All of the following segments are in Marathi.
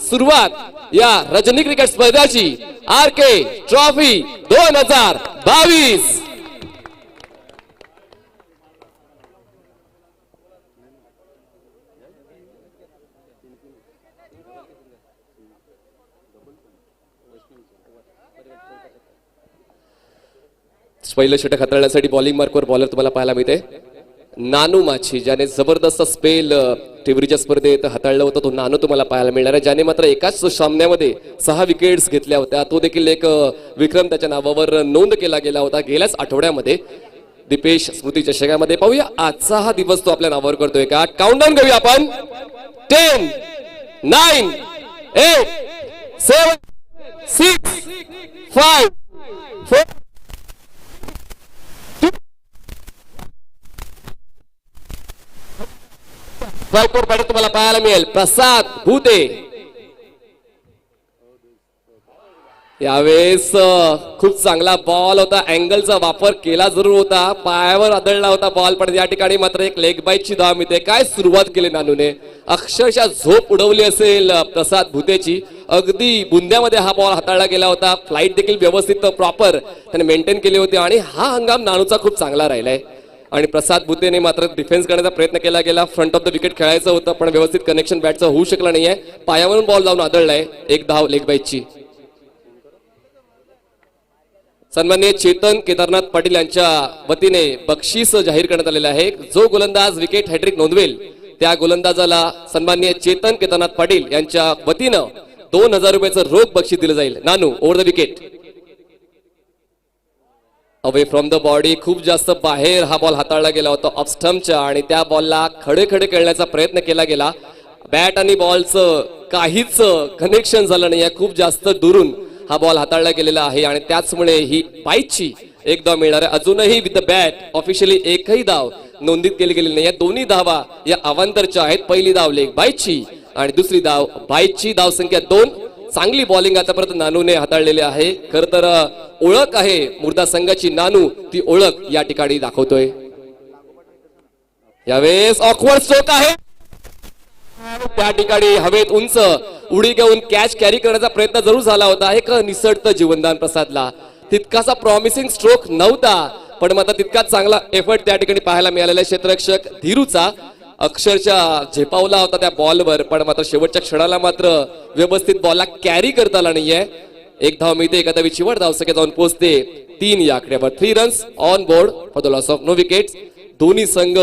सुरुवात या रजनी क्रिकेट स्पर्धेची RK ट्रॉफी 2022। पहिलं षटक हाताळण्यासाठी बॉलिंग मार्कवर बॉलर तुम्हाला पाहायला मिळते नानू माछी, ज्याने जबरदस्त स्पेल टिवरीच्या स्पर्धेत हाताळलं होतं तो नानू तुम्हाला पाहायला मिळणार आहे, ज्याने मात्र एकाच सामन्यामध्ये 6 विकेट्स घेतल्या होत्या। तो देखील एक विक्रम त्याच्या नावावर नोंद केला गेला होता गेल्याच आठवड्यामध्ये दीपेश स्मृती चषकामध्ये। पाहूया आजचा हा दिवस तो आपल्या नावावर करतोय का। काउंटडाऊन घेऊया आपण। 10 9 8 7 6 5 4 स्ट्राइकवर बॅटर तुम्हाला पाहायला मिळेल प्रसाद भूते। यावेळेस खूप चांगला बॉल होता, अँगलचा वापर केला जरूर होता, पायावर आदळला होता बॉल, पण या ठिकाणी मात्र एक लेग बाईटची धाव मिळते। काय सुरुवात केली नानूने, अक्षरशः झोप उडवली असेल प्रसाद भूतेची। अगदी बुंद्यामध्ये हा बॉल हाताळला गेला होता, फ्लाइट देखील व्यवस्थित प्रॉपर त्याने मेंटेन केली होती आणि हा हंगाम नानूचा खूप चांगला राहिलाय। आणि प्रसाद भूतेने मात्र डिफेन्स करण्याचा प्रयत्न केला गेला, फ्रंट ऑफ द विकेट खेळायचं होतं पण व्यवस्थित कनेक्शन बॅटचं होऊ शकलं नाहीये, पायावरून बॉल जाऊन आदळलाय। एक धाव लेग बाईटची। सन्माननीय चेतन केदारनाथ पाटील यांच्या वतीने बक्षीस जाहीर करण्यात आलेलं आहे। जो गोलंदाज विकेट हॅट्रिक नोंदवेल त्या गोलंदाजाला सन्माननीय चेतन केदारनाथ पाटील यांच्या वतीनं 2000 रुपयाचं रोख बक्षीस दिलं जाईल। नानू over the wicket, away from the body, खूप जास्त बाहेर हा बॉल हाताळला गेला होता ऑफ स्टंपच्या आणि त्या बॉलला खडे खडे खेळण्याचा प्रयत्न केला गेला। बॅट आणि बॉलचं काहीच कनेक्शन झालं नाही, खूप जास्त दुरून हा बॉल हाताळला गेलेला आहे आणि त्याचमुळे ही बाईटची एक धाव मिळणार आहे। अजूनही विथ द बॅट ऑफिशियली एकही धाव नोंदित केली गेलेली नाही। दोन्ही धावा या अवांतरच्या आहेत, पहिली धाव लेग बाईटची आणि दुसरी धाव बाईटची। धाव संख्या 2। चांगली बॉलिंग आतापर्यंत नानूने हाताळलेली आहे। खर तर ओळख आहे मुर्दा संघाची नानू, ती ओळख या ठिकाणी दाखवतोय। यावेळेस ऑकवर्ड स्ट्रोक आहे, त्या ठिकाणी हवेत उंच उडी घेऊन कॅच कॅरी करण्याचा प्रयत्न जरूर झाला होता। एक निसटतं जीवनदान प्रसादला, तितकासा प्रॉमिसिंग स्ट्रोक नव्हता पण मात्र तितकाच चांगला एफर्ट त्या ठिकाणी पाहायला मिळालेला क्षेत्ररक्षक धीरूचा। अक्षरशः झेपावला होता त्या बॉलवर पण मात्र शेवटच्या क्षणाला मात्र व्यवस्थित बॉलला कॅरी करता आला नाहीये। एक धाव मिळते, एका धावी चिवट धाव संख्या जाऊन पोहोचते 3 या आकड्यावर। 3 runs on board for the loss of no wickets. दोन्ही संघ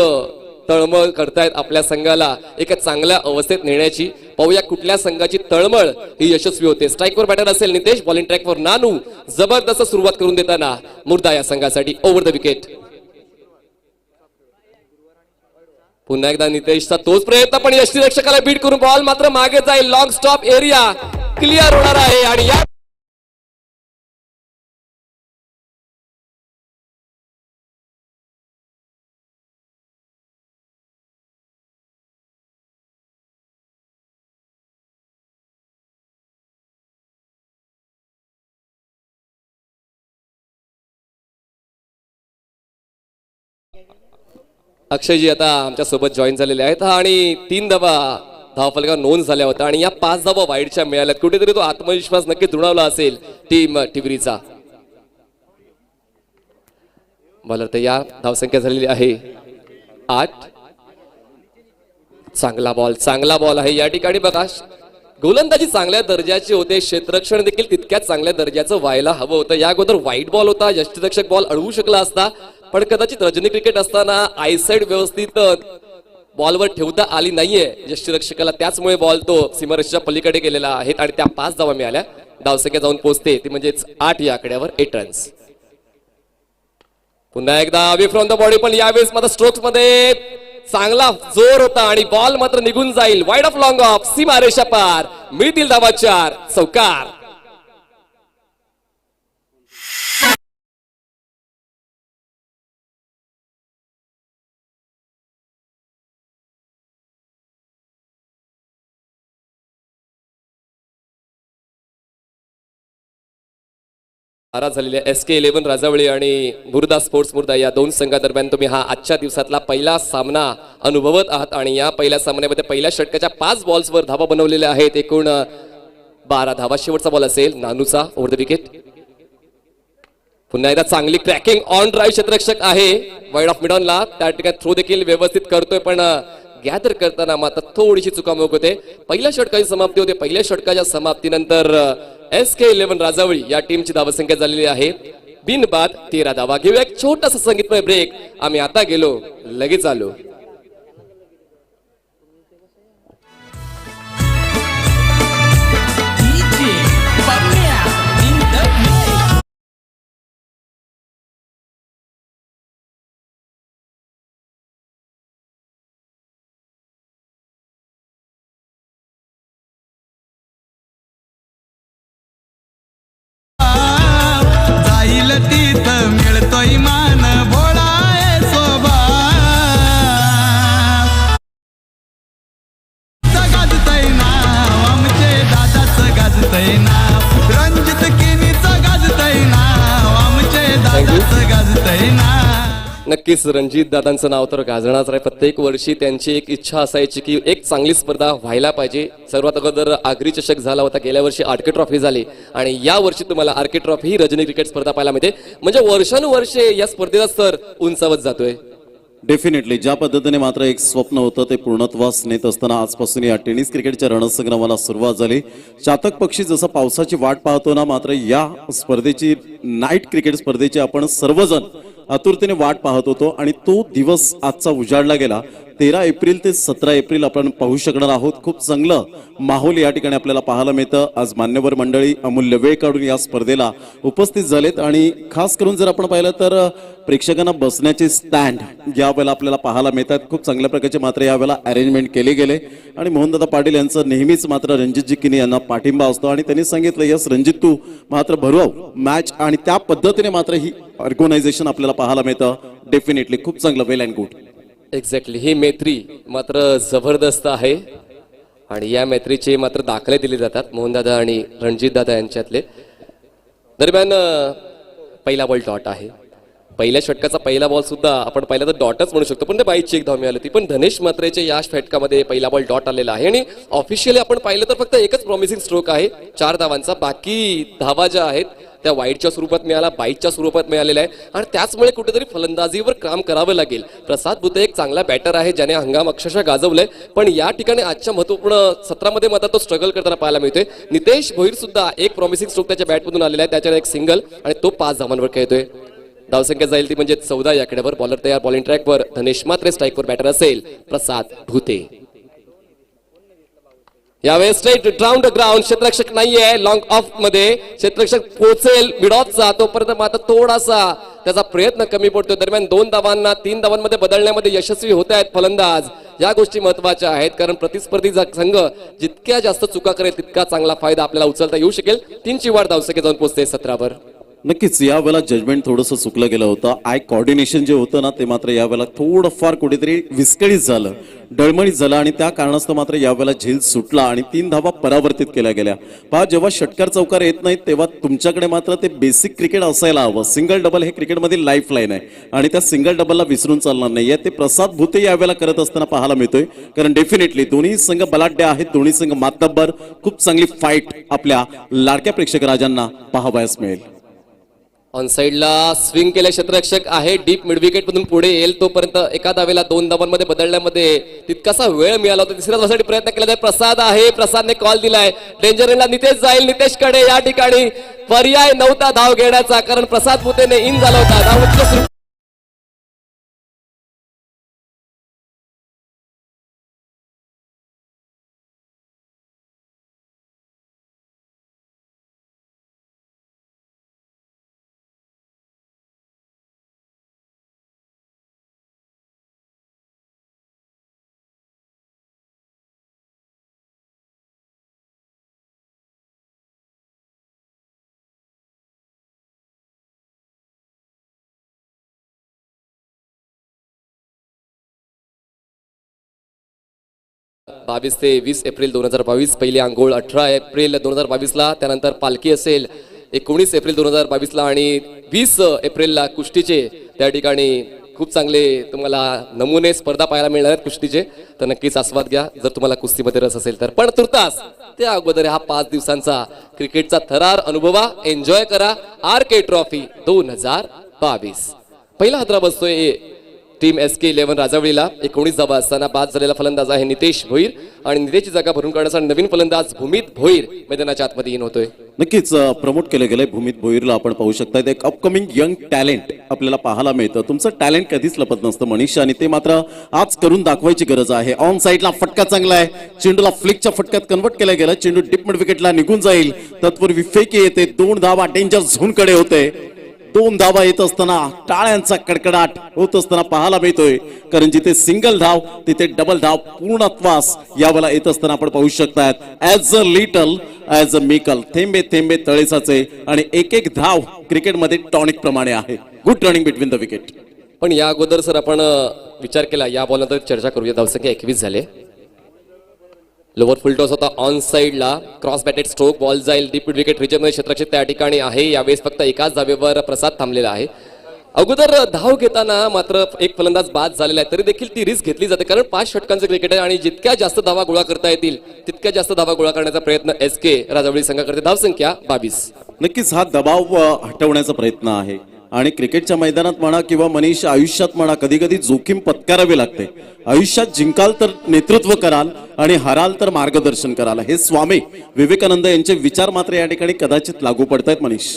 तळमळ करतायत आपल्या संघाला एका चांगल्या अवस्थेत नेण्याची। पाहूया कुठल्या संघाची तळमळ ही यशस्वी होते। स्ट्राइकवर बॅटर असेल नितेश, बॉलिंग ट्रॅकवर नानू। जबरदस्त सुरुवात करून देताना मुर्दा या संघासाठी ओव्हर द विकेट। पुन्हा एकदा नितेशचा तोच प्रयत्न पण यष्टीरक्षकाला बीट करून बॉल मात्र मागे जाईल। लॉंग स्टॉप एरिया क्लिअर होणार आहे आणि या अक्षयजी आता आमच्या सोबत जॉईन झालेले आहेत आणि 3 धावा धावफलकावर नोंद झाल्या होत्या आणि या 5 धावा वाईडच्या मिळाल्यात। कुठेतरी तो आत्मविश्वास नक्की दुणावला असेल टीम टिवरीचा। बॉलर तयार, धावसंख्या झालेली आहे 8। चांगला बॉल आहे या ठिकाणी। बघा गोलंदाजी चांगल्या दर्जाची होते, क्षेत्ररक्षण देखील तितक्याच चांगल्या दर्जाचं व्हायला हवं होतं। या अगोदर वाईट बॉल होता, यष्टीरक्षक बॉल अडवू शकला असता पण कदाचित रजनी क्रिकेट असताना आयसाइड व्यवस्थित बॉलवर ठेवता आली नाहीये यष्टीरक्षकाला, त्याचमुळे बॉल तो सीमारेषेच्या पलीकडे गेलेला आहे आणि त्या 5 धावा मिळाल्या। धावसंख्या जाऊन पोहोचते ती म्हणजेच 8 या आकड्यावर 8 रन्स। पुन्हा एकदा अवे फ्रॉम द बॉडी, पण यावेळेस मात्र स्ट्रोक्स मध्ये चांगला जोर होता आणि बॉल मात्र निघून जाईल वाईड ऑफ लॉंग ऑफ, सीमारेषा पार। मिळतील धावा 4, चौकार। नाराज झालेल्या SK11 राजावळी आणि मुर्दा स्पोर्ट्स मुर्दा या 2 संघादरम्यान तुम्ही हा आजच्या दिवसातला पहिला सामना अनुभवत आहात आणि या पहिल्या सामन्यामध्ये पहिल्या षटकाच्या 5 बॉल्सवर धावा बनवलेल्या आहेत। एकूण 12 धावा. शेवटचा बॉल असेल नानूचा ओव्हर द विकेट. पुन्हा एकदा चांगली क्रॅकिंग ऑन ड्राईव्ह क्षेत्ररक्षक आहे वाईड ऑफ मिडॉनला. त्या ठिकाणी थ्रो देखील व्यवस्थित करतोय पण गॅदर करताना मात्र थोडीशी चुकामुक होते. पहिल्या षटकाची समाप्ती होते. पहिल्या षटकाच्या समाप्तीनंतर SK11 राजावळी या टीमची धावसंख्या झालेली आहे बिनबाद 13 धावा. घेऊया एक छोटासा संगीतमय ब्रेक. आम्ही आता गेलो लगेच आलो. मिळतोय मान भोळा सोबा गाजतय नाव आमचे दादाच गाजतय नाव रणजित किनीच गाजतय नाव आमचे दादाच गाजतय नाव. नक्कीच रणजित दादांचं नाव तर गाजणारच आहे. प्रत्येक वर्षी त्यांची एक इच्छा असायची की एक चांगली स्पर्धा व्हायला पाहिजे. सर्वात अगोदर आगरी चषक झाला होता, गेल्या वर्षी आरके ट्रॉफी झाली आणि या वर्षी तुम्हाला आरके ट्रॉफी ही रजनी क्रिकेट स्पर्धा पाहायला मिळते. म्हणजे वर्षानुवर्षे या स्पर्धेचा स्तर उंचावत जातोय. डेफिनेटली ज्या पद्धतीने मात्र एक स्वप्न होतं ते पूर्णत्वास नेत असताना आजपासून या टेनिस क्रिकेटच्या रणसंग्रामाला सुरुवात झाली. चातक पक्षी जसं पावसाची वाट पाहतो ना, मात्र या स्पर्धेची नाईट क्रिकेट स्पर्धेची आपण सर्वजण आतुरतेने वाट पाहत होतो आणि तो दिवस आजचा उजाडला गेला. 13 एप्रिल ते 17 एप्रिल आपण पाहू शकणार आहोत. खूप चांगलं माहोल या ठिकाणी आपल्याला पाहायला मिळतं. आज मान्यवर मंडळी अमूल्य वेळ काढून या स्पर्धेला उपस्थित झालेत आणि खास करून जर आपण पाहिलं तर प्रेक्षकांना बसण्याचे स्टँड यावेळेला आपल्याला पाहायला मिळतात. खूप चांगल्या प्रकारचे मात्र यावेळेला अरेंजमेंट केले गेले आणि मोहनदादा पाटील यांचं नेहमीच मात्र रणजितजी किनी यांना पाठिंबा असतो आणि त्यांनी सांगितलं यस रणजित तू मात्र भरव मॅच आणि त्या पद्धतीने मात्र ही ऑर्गनायझेशन आपल्याला पाहायला मिळतं. डेफिनेटली खूप चांगलं वेल अँड गुड. एक्झॅक्टली ही मैत्री मात्र जबरदस्त आहे आणि या मैत्रीचे मात्र दाखले दिले जातात मोहनदादा आणि रणजित दादा यांच्यातले. दरम्यान पहिला बॉल डॉट आहे. पहिल्या षटकाचा पहिला बॉल सुद्धा आपण पाहिला तर डॉटच म्हणू शकतो, पण ते बाईची एक धाव मिळाली होती. पण धनेश मात्रेच्या या षटकामध्ये पहिला बॉल डॉट आलेला आहे आणि ऑफिशियली आपण पाहिलं तर फक्त एकच प्रॉमिसिंग स्ट्रोक आहे 4 धावांचा. बाकी धावा ज्या आहेत त्या वाईडच्या स्वरूपात मिळाला, बाईटच्या स्वरूपात मिळालेला आहे आणि त्याचमुळे कुठेतरी फलंदाजीवर काम करावं लागेल. प्रसाद भुते एक चांगला बॅटर आहे ज्याने हंगाम अक्षरशः गाजवलंय, पण या ठिकाणी आजच्या महत्वपूर्ण सत्रामध्ये मात्र तो स्ट्रगल करताना पाहायला मिळतोय. नितेश भोईर सुद्धा एक प्रॉमिसिंग स्ट्रोक त्याच्या बॅटमधून आलेला आहे, त्याच्यावर एक सिंगल आणि तो 5 धावांवर खेळतोय. धावसंख्या जाईल ती म्हणजे 14 या खेळावर. बॉलर तयार, बॉलिंग ट्रॅकवर धनेश मात्रे, स्ट्राईकवर बॅटर असेल प्रसाद भुते. यावेळेस स्ट्रेट राऊंड ग्राउंड, क्षेत्ररक्षक नाहीये. लॉंग ऑफ मध्ये क्षेत्ररक्षक पोहोचेल मिडॉटचा, तोपर्यंत मात्र थोडासा त्याचा प्रयत्न कमी पडतो. दरम्यान 2 धावांना 3 धावांमध्ये बदलण्यामध्ये यशस्वी होत आहेत फलंदाज. या गोष्टी महत्वाच्या आहेत कारण प्रतिस्पर्धी संघ जितक्या जास्त चुका करेल तितका चांगला फायदा आपल्याला उचलता येऊ शकेल. 3ची वाढ धावसंख्या जाऊन पोहोचते 17वर. नक्कीच यावेळेला जजमेंट थोडंसं चुकलं गेलं होतं. आय कॉर्डिनेशन जे होतं ना ते मात्र यावेळेला थोडंफार कुठेतरी विस्कळीत झालं, डळमळीत झालं आणि त्या कारणास्तव मात्र यावेळेला झेल सुटला आणि 3 धावा परावर्तित केल्या गेल्या. पहा जेव्हा षटकार चौकार येत नाहीत तेव्हा तुमच्याकडे मात्र ते बेसिक क्रिकेट असायला हवं. सिंगल डबल हे क्रिकेटमध्ये लाईफ लाईन आहे आणि त्या सिंगल डबलला विसरून चालणार नाहीये. ते प्रसाद भुते यावेळेला करत असताना पाहायला मिळतोय कारण डेफिनेटली दोन्ही संघ बलाढ्य आहेत, दोन्ही संघ मातब्बर. खूप चांगली फाईट आपल्या लाडक्या प्रेक्षक राजांना पाहावयास मिळेल. ऑन साइडला स्विंग केले क्षेत्ररक्षक आहे, डीप मिड विकेट मधून पुढे येईल तोपर्यंत एका धावेला 2 धावांमध्ये बदलण्यामध्ये तितकासा वेळ मिळाला होता. तिसऱ्या धावासाठी प्रयत्न केला जाईल. प्रसाद आहे, प्रसादने कॉल दिलाय. डेंजर एंडला नितेश जाईल, नितेशकडे या ठिकाणी पर्याय नव्हता धाव घेण्याचा कारण प्रसाद भुतेने इन झाला होता. धाव बावीस ते 20 एप्रिल 2022 पहिली आंघोळ 18 एप्रिल 2022 ला, त्यानंतर पालखी असेल 19 एप्रिल 2022 ला आणि 20 एप्रिलला कुस्तीचे त्या ठिकाणी खूप चांगले तुम्हाला नमुने स्पर्धा पाहायला मिळणार आहेत कुस्तीचे, तर नक्कीच आस्वाद घ्या जर तुम्हाला कुस्तीमध्ये रस असेल तर. पण तुर्तास त्या अगोदर हा 5 दिवसांचा क्रिकेटचा थरार अनुभवा, एन्जॉय करा. RK ट्रॉफी 2022 पहिला हादरा बसतोय टीम SK11 राजावळीला. 19 धावा असताना बाद झालेला फलंदाज आहे नितेश भोईर आणि नितेशची जागा भरून काढण्याचा नवीन फलंदाज भूमित भोईर मैदानाच्या आतमध्ये इन होतोय. नक्कीच प्रमोट केलं गेलंय भूमित भोईरला. आपण पाहू शकता एक अपकमिंग यंग टॅलेंट आपल्याला पाहायला मिळतं. तुमचं टॅलेंट कधीच लपत नसतं मनीष, आणि ते मात्र आज करून दाखवायची गरज आहे. ऑन साईडला फटका चांगला आहे, चेंडूला फ्लिकच्या फटक्यात कन्वर्ट केलं गेलं. चेंडू डीप मिड विकेटला निघून जाईल, तत्पूर्वी फेकी येते. 2 धावा डेंजर झोन कडे होते. 2 धावा येत असताना टाळ्यांचा कडकडाट होत असताना पाहायला मिळतोय, कारण जिथे सिंगल धाव तिथे डबल धाव पूर्णत्वास यावेळेला येत असताना आपण पाहू शकतात. As a little as a mickle, थेंबे थेंबे तळे साचे, आणि एक एक धाव क्रिकेटमध्ये टॉनिक प्रमाणे आहे. Good running between the wicket. पण या अगोदर सर आपण विचार केला या बॉलनंतर चर्चा करूया. धावसंख्या 21 झाले. लोअर फुल टॉस होता ऑन साइडला, क्रॉस बॅटेड स्ट्रोक, बॉल जाईल डीप मिड विकेट रिजनमध्ये क्षेत्ररक्षक त्या ठिकाणी आहे. यावेळेस फक्त एकाच धावेवर प्रसाद थांबलेला आहे. अगोदर धाव घेताना मात्र एक फलंदाज बाद झालेला आहे, तरी देखील ती रिस्क घेतली जाते, कारण 5 षटकांचं क्रिकेट आहे आणि जितक्या जास्त धावा गोळा करता येतील तितक्या जास्त धावा गोळा करण्याचा प्रयत्न SK राजावळी संघ करते. धावसंख्या 22. नक्कीच हा दबाव हटवण्याचा प्रयत्न आहे, आणि क्रिकेटच्या मैदानात म्हणा किंवा मनीष आयुष्यात म्हणा कधी कधी जोखीम पत्करावी लागते. आयुष्यात जिंकाल तर नेतृत्व कराल आणि हराल तर मार्गदर्शन कराल. हे स्वामी विवेकानंद यांचे विचार मात्र या ठिकाणी कदाचित लागू पडतायत मनीष.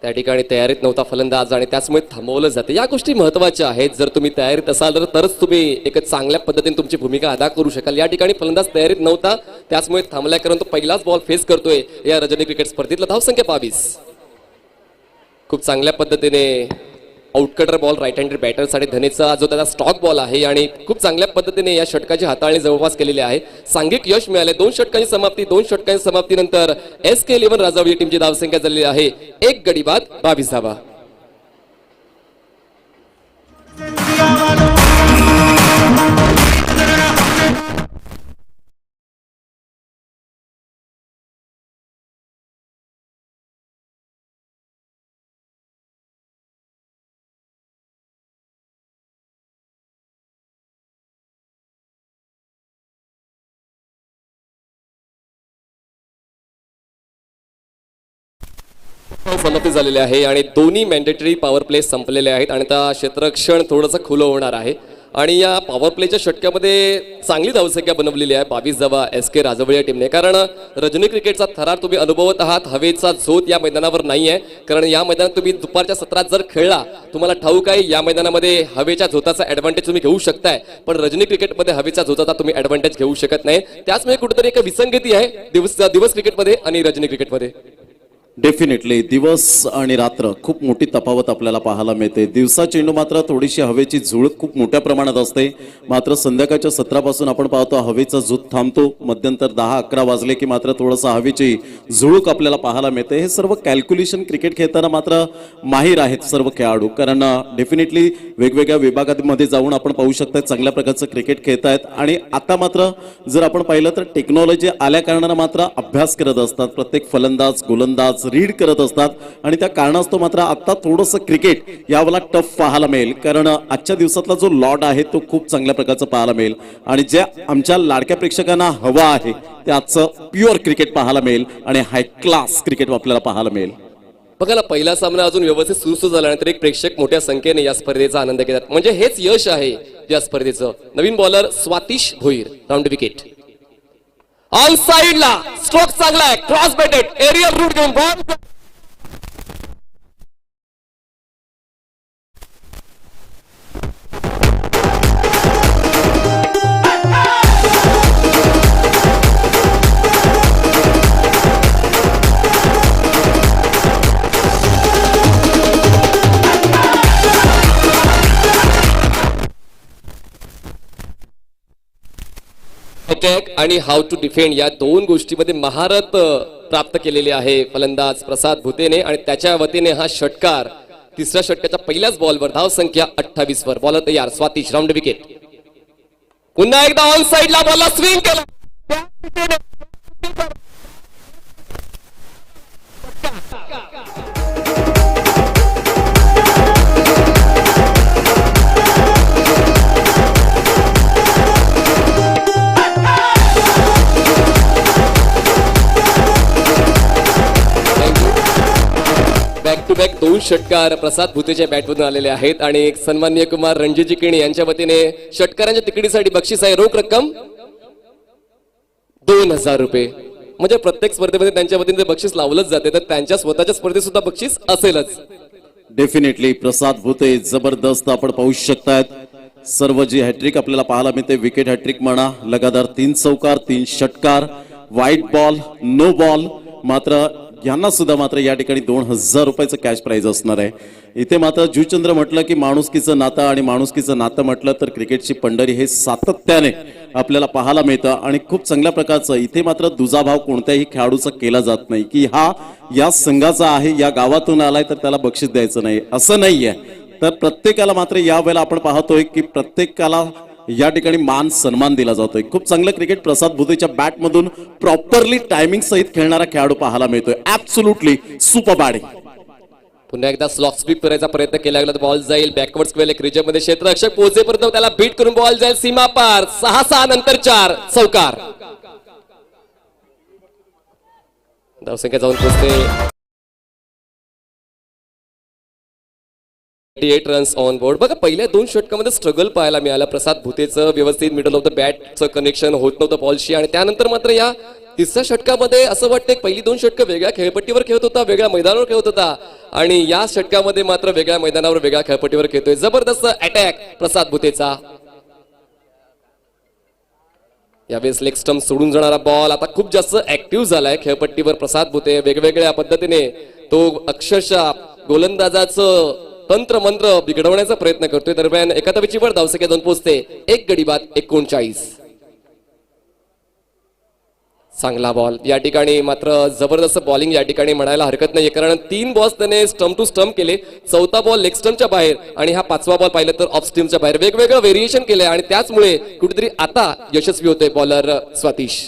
त्या ठिकाणी तयारीत नव्हता फलंदाज आणि त्याचमुळे थांबवलं जाते. या गोष्टी महत्वाच्या आहेत. जर तुम्ही तयारीत असाल तरच तुम्ही एक चांगल्या पद्धतीने तुमची भूमिका अदा करू शकाल. या ठिकाणी फलंदाज तयारीत नव्हता, त्याचमुळे थांबलाय, कारण तो पहिलाच बॉल फेस करतोय या रजनी क्रिकेट स्पर्धेतला. धावसंख्या 22. खूप चांगल्या पद्धतीने आउटकटर बॉल राईट हँडेड बॅटरसाठी धनेचा जो त्याचा स्टॉक बॉल आहे, आणि खूप चांगल्या पद्धतीने या षटकाची हाताळणी जवळपास केलेली आहे. सांघिक यश मिळाले. 2 षटकांची समाप्ती. 2 षटकांची समाप्तीनंतर SK11 राजावळी टीमची धावसंख्या झालेली आहे 1 गडी बाद 22 धावा. समाप्ती झालेली आहे आणि दोन्ही मॅन्डेटरी पॉवर प्ले संपलेले आहेत आणि आता क्षेत्ररक्षण थोडंसं खुलं होणार आहे. आणि या पॉवर प्लेच्या षटक्यामध्ये चांगली धावसंख्या बनवलेली आहे 22 धावा SK राजावळी टीमने, कारण रजनी क्रिकेटचा थरार तुम्ही अनुभवत आहात. हवेचा झोत या मैदानावर नाही आहे, कारण या मैदानात तुम्ही दुपारच्या सत्रात जर खेळला तुम्हाला ठाऊक आहे या मैदानामध्ये हवेच्या झोताचा ऍडव्हान्टेज तुम्ही घेऊ शकताय, पण रजनी क्रिकेटमध्ये हवेच्या झोताचा तुम्ही ऍडव्हान्टेज घेऊ शकत नाही. त्याचमुळे कुठेतरी एक विसंगती आहे दिवस क्रिकेटमध्ये आणि रजनी क्रिकेटमध्ये. डेफिनेटली दिवस आणि रात्र खूप मोठी तफावत आपल्याला पाहायला मिळते. दिवसा चेंडू मात्र थोडीशी हवेची झुळूक खूप मोठ्या प्रमाणात असते, मात्र संध्याकाळच्या सत्रापासून आपण पाहतो हवेचा झूत थांबतो. मध्यंतर 10-11 वाजले की मात्र थोडंसं हवेची झुळूक आपल्याला पाहायला मिळते. हे सर्व कॅल्क्युलेशन क्रिकेट खेळताना मात्र माहीर आहेत सर्व खेळाडू, कारण डेफिनेटली वेगवेगळ्या विभागांमध्ये जाऊन आपण पाहू शकता चांगल्या प्रकारचं क्रिकेट खेळतायत. आणि आता मात्र जर आपण पाहिलं तर टेक्नॉलॉजी आल्या कारणानं मात्र अभ्यास करत असतात प्रत्येक फलंदाज गोलंदाज रीड करत असतात, आणि त्या कारणास्तव मात्र आता थोडंसं क्रिकेट यावेळेला टफ पाहायला मिळेल, कारण आजच्या दिवसातला जो लॉट आहे तो खूप चांगल्या प्रकारचा पाहायला मिळेल. आणि जे आमच्या लाडक्या प्रेक्षकांना हवा आहे ते आजचं प्युअर क्रिकेट पाहायला मिळेल आणि हाय क्लास क्रिकेट आपल्याला पाहायला मिळेल. बघा ना, पहिला सामना अजून व्यवस्थित सुरू झाल्यानंतर एक प्रेक्षक मोठ्या संख्येने या स्पर्धेचा आनंद घेतात, म्हणजे हेच यश आहे या स्पर्धेचं. नवीन bowler Swatish Bhoir, round wicket. On साइडला स्ट्रोक चांगला आहे, क्रॉस बॅटेड एरियल रूट घेऊन बॉल अटॅक आणि हाऊ टू डिफेंड या 2 गोष्टीमध्ये महारत प्राप्त केलेली आहे फलंदाज प्रसाद भुतेने, आणि त्याच्या वतीने हा षटकार तिसऱ्या षटकाच्या पहिल्याच बॉलवर धावसंख्या 28 वर. बॉलर तयार स्वातिश, राऊंड विकेट. पुन्हा एकदा ऑन साइडला बॉलला स्विंग केला. 2 षटकार प्रसाद भुतेच्या बॅटमधून आलेले आहेत आणि एक सन्माननीय कुमार रणजितजी किणी यांच्या वतीने षटकारांच्या तिकडीसाठी बक्षीस आहे रोख रक्कम 2000 रुपये. म्हणजे प्रत्येक स्पर्धेमध्ये त्यांच्या वतीने ते बक्षीस लावलंच जाते तर त्यांच्या स्वतःच्या स्पर्धेत सुद्धा बक्षीस असेलच. डेफिनेटली प्रसाद भुते जबरदस्त आपण पाहू शकतायत. सर्व जी हॅट्रिक आपल्याला पाहायला मिळते विकेट हॅट्रिक म्हणा, लगातार 3 चौकार 3 षटकार, व्हाईट बॉल नो बॉल. मात्र यांना सुद्धा मात्र या ठिकाणी 2000 रुपयाचं कॅश प्राइज असणार आहे. इथे मात्र जुचंद्र म्हटलं की माणुसकीचं नातं आणि माणुसकीचं नातं म्हटलं तर क्रिकेटची पंढरी हे सातत्याने आपल्याला पाहायला मिळतं आणि खूप चांगल्या प्रकारचं इथे मात्र दुजाभाव कोणत्याही खेळाडूचा केला जात नाही की हा या संघाचा आहे या गावातून आलाय तर त्याला बक्षीस द्यायचं नाही असं नाहीये. तर प्रत्येकाला मात्र यावेळेला आपण पाहतोय की प्रत्येकाला या ठिकाणी मान सन्मान दिला जातोय. खूप चांगलं क्रिकेट प्रसाद भुतेच्या बॅट मधून प्रॉपरली टायमिंग सहित खेळणारा खेळाडू पाहायला मिळतोय. Absolutely super batting. पुन्हा एकदा स्लॉक स्पीक करायचा प्रयत्न केला गेला तर बॉल जाईल बॅकवर्ड स्क्वेअर क्रिजमध्ये क्षेत्ररक्षक पोहोचेपर्यंत त्याला बीट करून बॉल जाईल सीमा पार. 6 नंतर 4 चौकार. धावसंख्या जाऊन पोहोचते 88 रन्स ऑन बोर्ड. बघा पहिल्या 2 षटकामध्ये स्ट्रगल पाहायला मिळालं प्रसाद भुतेचं. व्यवस्थित मिडल ऑफ द बॅटचं कनेक्शन होत नव्हतं बॉलशी आणि त्यानंतर मात्र या 3ऱ्या षटकामध्ये असं वाटतं पहिली 2 षटकं वेगळ्या खेळपट्टीवर खेळत होता, वेगळ्या मैदानावर खेळत होता आणि या षटकामध्ये मात्र वेगळ्या मैदानावर वेगळ्या खेळपट्टीवर खेळतोय. जबरदस्त अटॅक प्रसाद भुतेचा. यावेळेस लेग स्टंप सोडून जाणारा बॉल आता खूप जास्त ऍक्टिव्ह झालाय खेळपट्टीवर प्रसाद भुते. वेगवेगळ्या पद्धतीने तो अक्षरशः गोलंदाजाचं तंत्र मंत्र बिघडवण्याचा प्रयत्न करतोय. दरम्यान एकादशीची वर धावसंख्या 2 पोहोचते. 1 गडी बाद 39. चांगला बॉल या ठिकाणी मात्र जबरदस्त बॉलिंग या ठिकाणी म्हणायला हरकत नाहीये कारण 3 बॉल्स त्याने स्टंप टू स्टंप केले. 4था बॉल लेग स्टंपच्या बाहेर आणि हा 5वा बॉल पाहिलं तर ऑफ स्टंपच्या बाहेर. वेगवेगळं व्हेरिएशन केलंय आणि त्याचमुळे कुठेतरी आता यशस्वी होतोय बॉलर स्वातिश.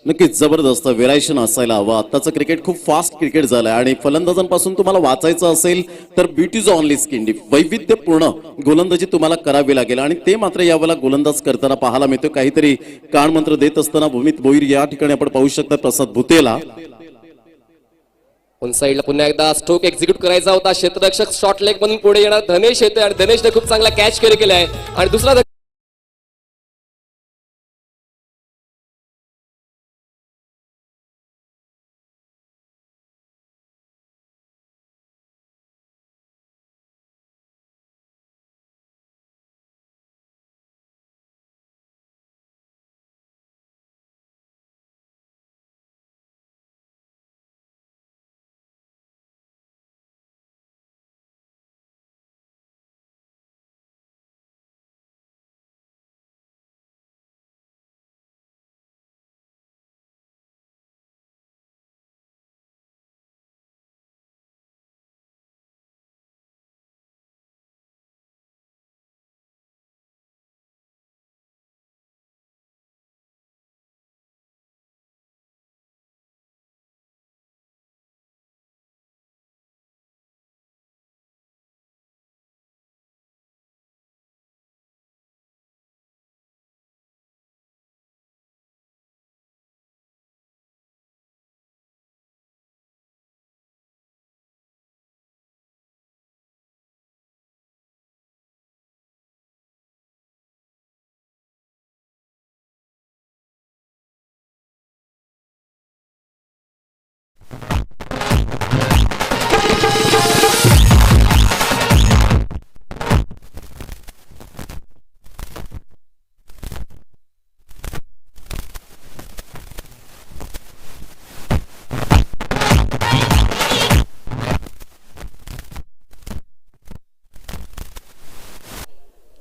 नक्कीच जबरदस्त व्हेरायशन असायला हवं. आताचं क्रिकेट खूप फास्ट क्रिकेट झालंय आणि फलंदाजांपासून तुम्हाला वाचायचं असेल तर beauty is only skin deep. वैविध्यपूर्ण गोलंदाजी तुम्हाला करावी लागेल आणि ते मात्र यावेळेला गोलंदाज करताना पाहायला मिळतो. काहीतरी कानमंत्र देत असताना भूमित भोईर या ठिकाणी आपण पाहू शकता प्रसाद भुतेला. ऑन साईडला पुन्हा एकदा स्ट्रोक एक्झिक्यूट करायचा होता. क्षेत्ररक्षक शॉर्ट लेग मधून पुढे येणार धनेश येतोय आणि धनेशने खूप चांगला कॅच कॅरी केलाय आणि दुसरा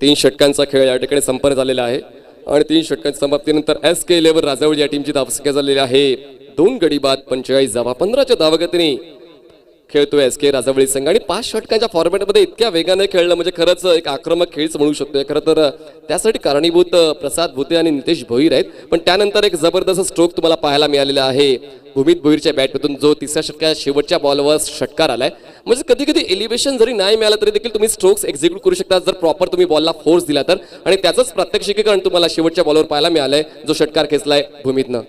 तीन षटकांचा खेळ या ठिकाणी संपन्न झालेला आहे आणि 3 षटकांच्या समाप्तीनंतर SK11 राजावळी या टीमची धावसंख्या झालेली आहे 2 गडी बाद 45 धावा. 15च्या धावगतीने खेळतोय SK राजावळी संघ आणि 5 षटकांच्या फॉर्मॅटमध्ये इतक्या वेगाने खेळणं म्हणजे खरंच एक आक्रमक खेळच म्हणू शकतोय. खरं तर त्यासाठी कारणीभूत प्रसाद भुते आणि नितेश भोईर आहेत. पण त्यानंतर एक जबरदस्त स्ट्रोक तुम्हाला पाहायला मिळालेला आहे भूमित भोईरच्या बॅटमधून जो 3ऱ्या षटकात शेवटच्या बॉलवर षटकार आलाय. म्हणजे कधी कधी एलिव्हेशन जरी नाही मिळालं तरी देखील तुम्ही स्ट्रोक्स एक्झिक्यूट करू शकता जर प्रॉपर तुम्ही बॉलला फोर्स दिला तर. आणि त्याचंच प्रात्यक्षिकीकरण तुम्हाला शेवटच्या बॉलवर पाहायला मिळालंय जो षटकार खेचलाय भूमीतनं.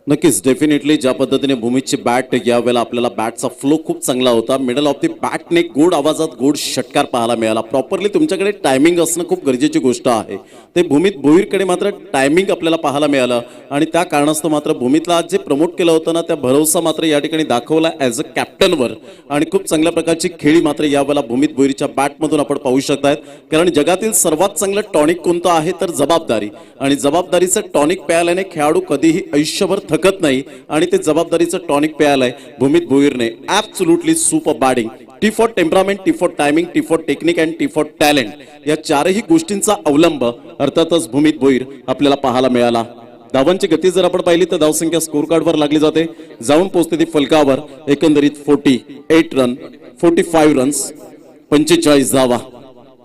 नक्कीच डेफिनेटली ज्या पद्धतीने भूमीची बॅट यावेळेला आपल्याला बॅटचा फ्लो खूप चांगला होता. मिडल ऑफ द बॅटने गोड आवाजात गोड षटकार पाहायला मिळाला. प्रॉपरली तुमच्याकडे टायमिंग असणं खूप गरजेची गोष्ट आहे. ते भूमीत भोईरकडे मात्र टायमिंग आपल्याला पाहायला मिळालं आणि त्या कारणास्तव मात्र भूमीतला आज जे प्रमोट केलं होतं ना त्या भरोसा मात्र या ठिकाणी दाखवला ॲज अ कॅप्टनवर आणि खूप चांगल्या प्रकारची खेळी मात्र यावेळेला भूमीत भोईरच्या बॅटमधून आपण पाहू शकतायत. कारण जगातील सर्वात चांगलं टॉनिक कोणतं आहे तर जबाबदारी आणि जबाबदारीचं टॉनिक प्यायल्याने खेळाडू कधीही आयुष्यभर थकत नाही आणि ते जबाबदारीचं टॉनिक प्यायलंय भूमीत भोईरने. Absolutely super batting. T for temperament, T for timing, T for technique and T for talent या चारही गोष्टींचा अवलंब अर्थातच भूमीत भोईर आपल्याला पाहायला मिळाला. धावांची गती जर आपण पाहिली तर धावसंख्या स्कोर कार्डवर लागली जाते. जाऊन पोहोचते ती फलकावर. एकंदरीत 48 रन, 45 रन्स, 45 धावा.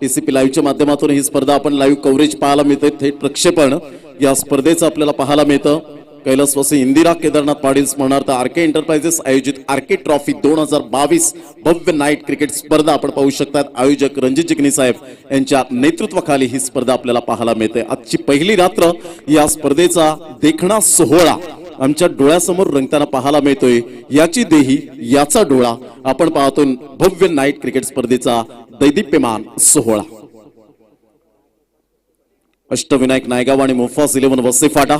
टीसीपी लाईव्हच्या माध्यमातून ही स्पर्धा आपण लाईव्ह कव्हरेज पाहायला मिळते. थेट प्रक्षेपण या स्पर्धेचं आपल्याला पाहायला मिळतं. कैलासवासी इंदिरा केदारनाथ पाटील स्मरणार्थ आरके एंटरप्राइजेस आयोजित आरके ट्रॉफी 2022 भव्य नाईट क्रिकेट स्पर्धा आपण पाहू शकतात. आयोजक रणजित जिग्नी साहेब यांच्या नेतृत्वाखाली ही स्पर्धा आपल्याला पाहायला मिळते. आजची पहिली रात्र या स्पर्धेचा देखणा सोहळा आमच्या डोळ्यासमोर रंगताना पाहायला मिळतोय. याची देही याचा डोळा आपण पाहतो भव्य नाईट क्रिकेट स्पर्धेचा दैदिप्यमान सोहळा. अष्टविनायक नायगाव आणि मुफास 11 वसे फाटा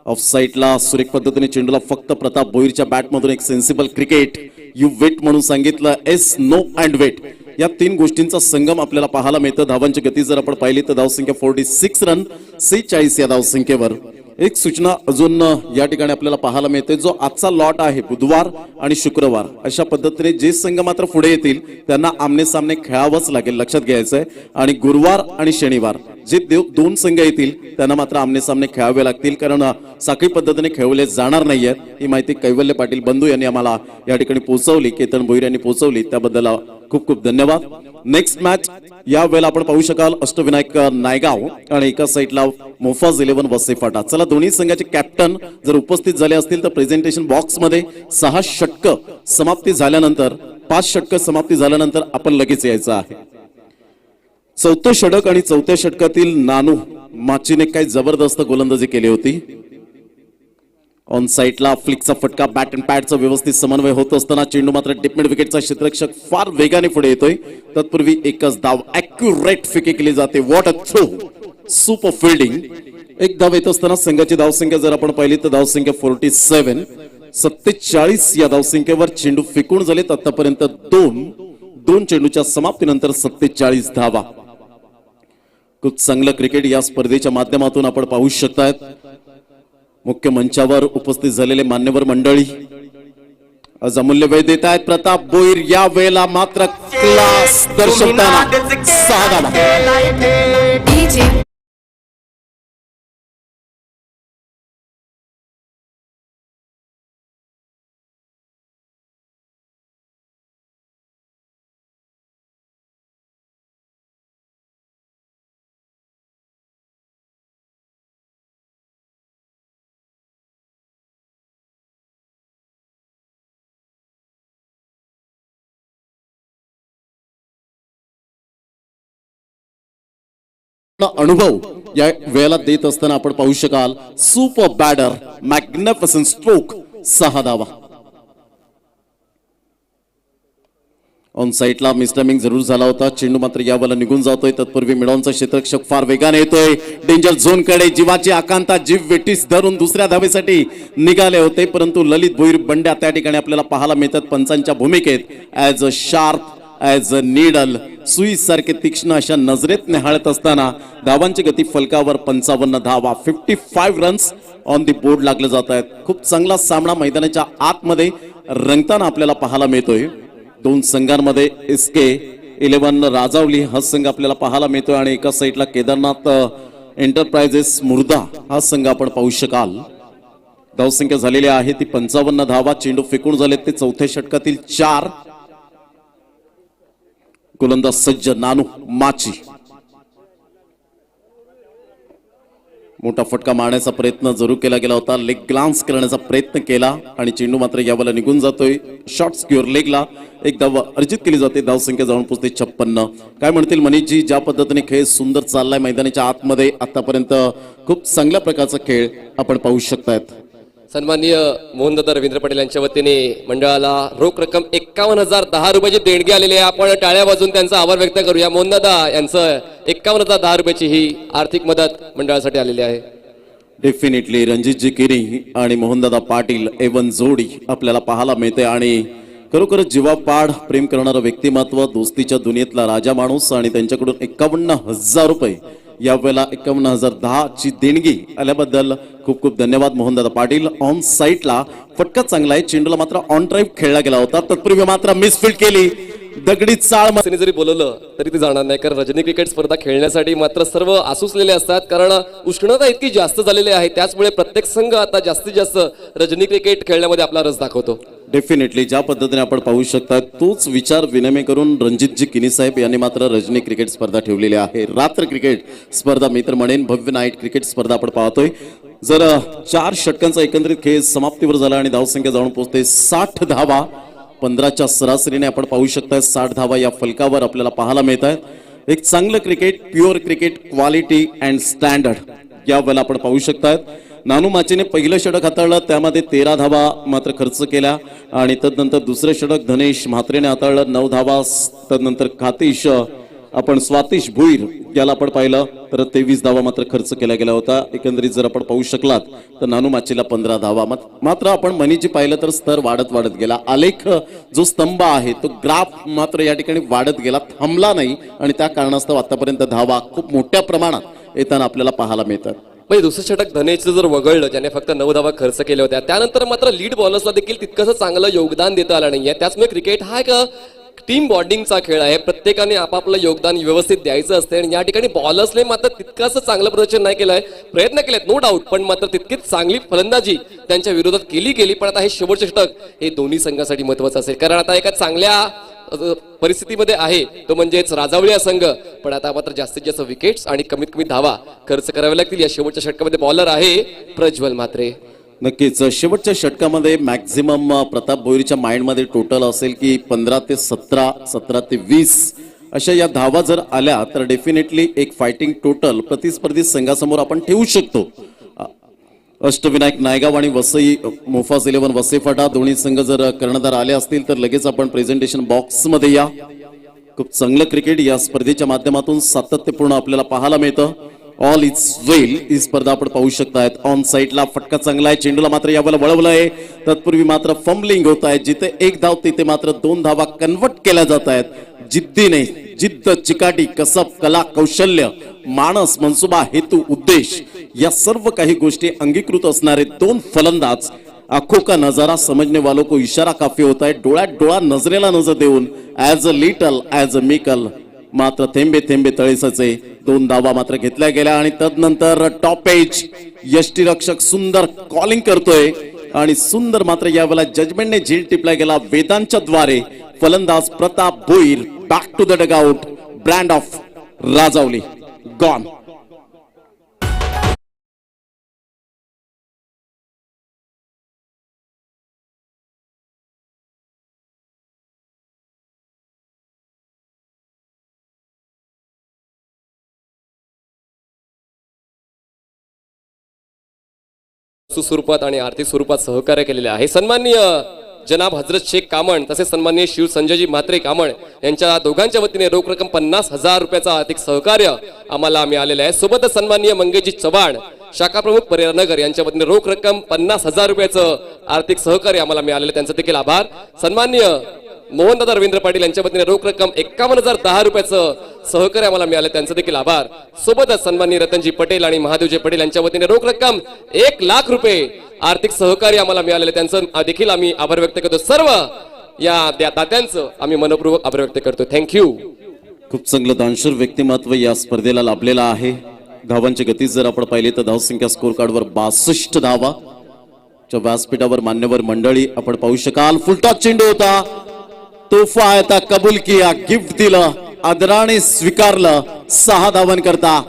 ऑफ साईडला सुरेख पद्धतीने चेंडूला फक्त प्रताप भोईरच्या बॅटमधून एक सेन्सिबल क्रिकेट यू वेट म्हणून सांगितलं. एस नो अँड वेट या तीन गोष्टींचा संगम आपल्याला पाहायला मिळतं. धावांची गती जर आपण पाहिली तर धावसंख्या 46 रन 46 या धावसंख्येवर. एक सूचना अजून या ठिकाणी आपल्याला पाहायला मिळते. जो आजचा लॉट आहे बुधवार आणि शुक्रवार अशा पद्धतीने जे संघ मात्र पुढे येतील त्यांना आमने सामने खेळावंच लागेल, लक्षात घ्यायचं आहे. आणि गुरुवार आणि शनिवार जे दोन संघ येतील त्यांना मात्र आमने सामने खेळावे लागतील कारण साखळी पद्धतीने खेळवले जाणार नाहीयेत. ही माहिती कैवल्य पाटील बंधू यांनी आम्हाला या ठिकाणी पोहोचवली, केतन भोईर यांनी पोहोचवली, त्याबद्दल खूप खूप धन्यवाद. नेक्स्ट मॅच या वेळेला आपण पाहू शकाल अष्टविनायक नायगाव आणि एका साईडला मोफाज 11 वसे फाटा. चला दोन्ही संघाचे कॅप्टन जर उपस्थित झाले असतील तर प्रेझेंटेशन बॉक्स मध्ये 6 षटकं समाप्ती झाल्यानंतर 5 षटकं समाप्ती झाल्यानंतर आपण लगेच यायचं आहे. चौथं षटक आणि चौथ्या षटकातील नानू माचीने काही जबरदस्त गोलंदाजी केली होती. ऑन साईडला फ्लिकचा फटका, बॅट अँड पॅडचा व्यवस्थित समन्वय होत असताना चेंडू मात्र डिप मिड विकेटचा क्षेत्ररक्षक फार वेगाने पुढे येतोय. तत्पूर्वी एकच धाव ॲक्युरेट फेकी केली जाते. What a throw, super fielding. एक धाव येत असताना संघाची धावसंख्या जर आपण पाहिली तर धावसंख्या 47. 47 या धावसंख्येवर चेंडू फेकून झालेत आतापर्यंत दोन चेंडूच्या समाप्तीनंतर 47 धावा. खूप चांगलं क्रिकेट या स्पर्धेच्या माध्यमातून आपण पाहू शकतायत. मुख्य मंचावर उपस्थित झालेले मान्यवर मंडळी आज अमूल्य वेळ देत आहेत. प्रताप भोईर या वेळेला मात्र क्लास दर्शवताना 6 धावा. अनुभव या वेळेला देत असताना आपण पाहू शकाल सुपर बॅटर, मॅग्निफिसंट स्ट्रोक, 6 धावा. ऑन साईडला मिसटायमिंग जरूर झाला होता. चेंडू मात्र यावेळेला निघून जातोय. तत्पूर्वी मिडॉनचा क्षेत्ररक्षक फार वेगाने येतोय डेंजर झोन कडे. जीवाची आकांता, जीव वेटीस धरून दुसऱ्या धावेसाठी निघाले होते परंतु ललित भोईर बंड्या त्या ठिकाणी आपल्याला पाहायला मिळतात पंचांच्या भूमिकेत. As a sharp, as a needle, सुई सारखे तीक्ष्ण अशा नजरेत निहाळत असताना धावांची गती फलकावर 55 धावा. 55 रन्स ऑन दी बोर्ड लागले जात आहेत. खूप चांगला सामना मैदानाच्या आतमध्ये रंगताना आपल्याला पाहायला मिळतोय. दोन संघांमध्ये SK 11 राजावली हा संघ आपल्याला पाहायला मिळतोय आणि एका साईडला केदारनाथ एंटरप्राइजेस मुर्दा हा संघ आपण पाहू शकाल. धावसंख्या झालेली आहे ती 55 धावा. चेंडू फेकून झालेत ते चौथ्या षटकातील 4. गोलंदाज सज्ज नानू माची. मोठा फटका मारण्याचा प्रयत्न जरूर केला गेला होता. लेग ग्लान्स करण्याचा प्रयत्न केला आणि चेंडू मात्र यावेळेला निघून जातोय. शॉर्ट स्क्युअर लेगला एक धाव अर्जित केली जाते. धावसंख्या जाऊन पोहोचते 56. काय म्हणतील मनीषजी, ज्या पद्धतीने खेळ सुंदर चाललाय मैदानाच्या आतमध्ये आतापर्यंत खूप चांगल्या प्रकारचा खेळ आपण पाहू शकतायत. सन्माननीय मोहनदादा रवींद्र पाटील यांच्या वतीने मंडळाला रोख रक्कम 51,010 रुपयाची देणगी आलेली आहे. आपण टाळ्या वाजवून त्यांचा आभार व्यक्त करूया. मोहनदादा यांचं 51,010 रुपयाची ही आर्थिक मदत मंडळासाठी आलेली आहे. डेफिनेटली रणजितजी किरी आणि मोहनदादा पाटील एवन जोडी आपल्याला पाहायला मिळते आणि खरोखरच जीवापाड प्रेम करणारं व्यक्तिमत्व, दोस्तीच्या दुनियेतला राजा माणूस आणि त्यांच्याकडून 51,000 रुपये यावेळेला 51,010 ची देणगी आल्याबद्दल खूप खूप धन्यवाद मोहनदादा पाटील. ऑन साईटला फटका चांगला आहे, चेंडूला मात्र ऑन ड्राईव्ह खेळला गेला होता, तत्पूर्वी मात्र मिसफील्ड केली, दगडी चाळ. त्यांनी जरी बोलवलं तरी ते जाणार नाही, कारण रजनी क्रिकेट स्पर्धा खेळण्यासाठी मात्र सर्व आसुसलेले असतात, कारण उष्णता इतकी जास्त झालेली आहे. त्याचमुळे प्रत्येक संघ आता जास्तीत जास्त रजनी क्रिकेट खेळण्यामध्ये आपला रस दाखवतो. डेफिनेटली ज्या पद्धतीने आपण पाहू शकता तोच विचार विनिमय करून रणजितजी किनी साहेब यांनी मात्र रजनी क्रिकेट स्पर्धा ठेवलेली आहे. रात्र क्रिकेट स्पर्धा मी तर म्हणेन भव्य नाईट क्रिकेट स्पर्धा आपण पाहतोय. जर 4 षटकांचा एकंदरीत खेळ समाप्तीवर झाला आणि धावसंख्या जाऊन पोहोचते 60 धावा, 15च्या सरासरीने आपण पाहू शकता 60 धावा या फलकावर आपल्याला पाहायला मिळत आहेत. एक चांगलं cricket, pure cricket, quality and standard यावेळेला आपण पाहू शकतात. नानू माचीने पहिलं षटक हाताळलं, त्यामध्ये 13 धावा मात्र खर्च केल्या आणि तदनंतर दुसरं षटक धनेश म्हात्रेने हाताळलं, 9 धावा. तदनंतर खातीश आपण स्वातिश भुईर याला आपण पाहिलं तर 23 धावा मात्र खर्च केला गेला होता. एकंदरीत जर आपण पाहू शकलात तर नानू माचीला 15 धावा. मात्र आपण मनीजी पाहिलं तर स्तर वाढत वाढत गेला. आलेख जो स्तंभ आहे तो ग्राफ मात्र या ठिकाणी वाढत गेला, थांबला नाही आणि त्या कारणास्तव आतापर्यंत धावा खूप मोठ्या प्रमाणात येताना आपल्याला पाहायला मिळतात. म्हणजे दुसरं षटक धनेशचं जर वगळलं, ज्याने फक्त 9 धावा खर्च केल्या होत्या, त्यानंतर मात्र लीड बॉलर्सला देखील तितकंसं चांगलं योगदान देता आलं नाहीये. त्याचमुळे क्रिकेट हा एक टीम बॉन्डिंगचा खेळ आहे. प्रत्येकाने आपापलं योगदान व्यवस्थित द्यायचं असते आणि या ठिकाणी बॉलर्सने मात्र तितकंसं चांगलं प्रदर्शन नाही केलंय. प्रयत्न केलेत नो डाऊट, पण मात्र तितकीच चांगली फलंदाजी त्यांच्या विरोधात केली गेली. पण आता हे शेवटचे षटक हे दोन्ही संघासाठी महत्वाचं असेल, कारण आता एका चांगल्या परिस्थितीमध्ये आहे तो म्हणजेच राजावळी संघ, पण आता मात्र जास्तीत जास्त विकेट्स आणि कमीत कमी धावा खर्च कराव्या लागतील. या शेवटच्या षटकामध्ये बॉलर आहे प्रज्वल म्हात्रे. नक्कीच शेवटच्या षटकामध्ये मॅक्झिमम प्रताप भोईरच्या माइंडमध्ये टोटल असेल की 15 ते 17, 17 ते 20 अशा या धावा जर आल्या तर डेफिनेटली एक फायटिंग टोटल प्रतिस्पर्धी संघासमोर आपण ठेवू शकतो. अष्टविनायक नायगाव आणि वसई मोफास 11 वसई फाटा दोन्ही संघ जर कर्णधार आले असतील तर लगेच आपण प्रेझेंटेशन बॉक्स मध्ये या. खूप चांगलं क्रिकेट या स्पर्धेच्या माध्यमातून सातत्यपूर्ण आपल्याला पाहायला मिळतं. ऑल इज वेल ही स्पर्धा आपण पाहू शकतायत. ऑन साईडला फटका चांगला आहे, चेंडूला मात्र यावेळेला वळवलं आहे, तत्पूर्वी मात्र फंबलिंग होत आहे. जिथे 1 धाव तिथे मात्र 2 धावा कन्वर्ट केल्या जात आहेत. जिद्दीने, जिद्द, चिकाटी, कसब, कला, कौशल्य, मानस, मनसुबा, हेतू, उद्देश या सर्व काही गोष्टी अंगीकृत असणारे 2 फलंदाज. आंखों का नजारा समझने वालों को इशारा काफी होता है. डोळ्यात डोळा, नजरेला नजर देऊन as a little as a mickle मात्र थेंबे थेंबे तळेसाचे 2 धावा मात्र घेतल्या गेल्या आणि तदनंतर टॉप एज यष्टीरक्षक सुंदर कॉलिंग करतोय आणि सुंदर मात्र यावेळेला जजमेंटने झील टिपला गेला वेदांच्या द्वारे. फलंदाज Pratap Bhoir back to the dugout, brand of Rajavali gone. स्वरूपात आणि आर्थिक स्वरूपात सहकार्य केलेले आहे. सन्माननीय जनाब हजरत शेख कामण तसेच सन्माननीय शिव संजयजी म्हात्रे कामण यांच्या दोघांच्या वतीने रोख रक्कम 50,000 रुपयाचं आर्थिक सहकार्य आम्हाला मिळालेलं आहे. सोबतच सन्माननीय मंगेशजी चव्हाण शाखा प्रमुख परिवारनगर यांच्या वतीने रोख रक्कम 50,000 रुपयाचं आर्थिक सहकार्य आम्हाला मिळालेलं आहे, त्यांचा देखील आभार. सन्माननीय मोहनदादा रवींद्र पाटील यांच्या वतीने रोख रक्कम 51,010 रुपयाचं सहकार्य आम्हाला मिळाले, त्यांचा देखील आभार. सोबतच सन्माननीय रतनजी पटेल आणि महादेवजी पटेल यांच्या वतीने रोख रक्कम 1,00,000 रुपये आर्थिक सहकार्य आम्हाला मिळालेले, त्यांचं देखील आम्ही आभार व्यक्त करतो. सर्व या दात्यांचं आम्ही मनपूर्वक आभार व्यक्त करतो. थँक्यू. खूप चांगलं दानशूर व्यक्तिमत्व या स्पर्धेला लाभलेलं आहे. धावांची गती जर आपण पाहिली तर धावसंख्या स्कोर कार्डवर 62 धावा. व्यासपीठावर मान्यवर मंडळी आपण पाहू शकाल. फुलटॉस चेंडू होता, तोहफा आयता कबूल किया, गिफ्ट दिलं, आदराने स्वीकारलं. 6 धावांकरता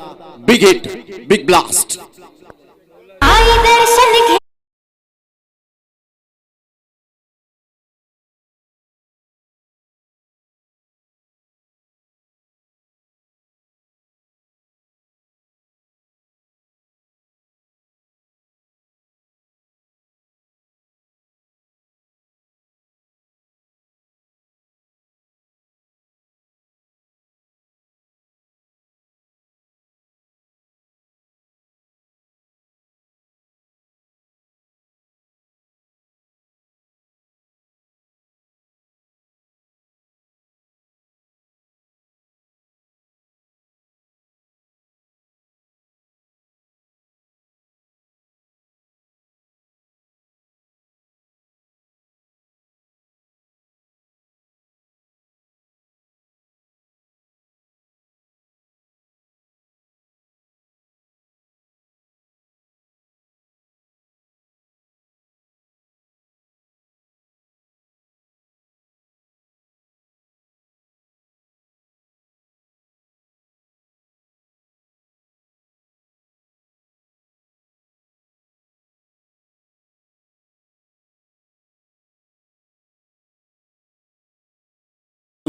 बिग हिट, बिग ब्लास्ट.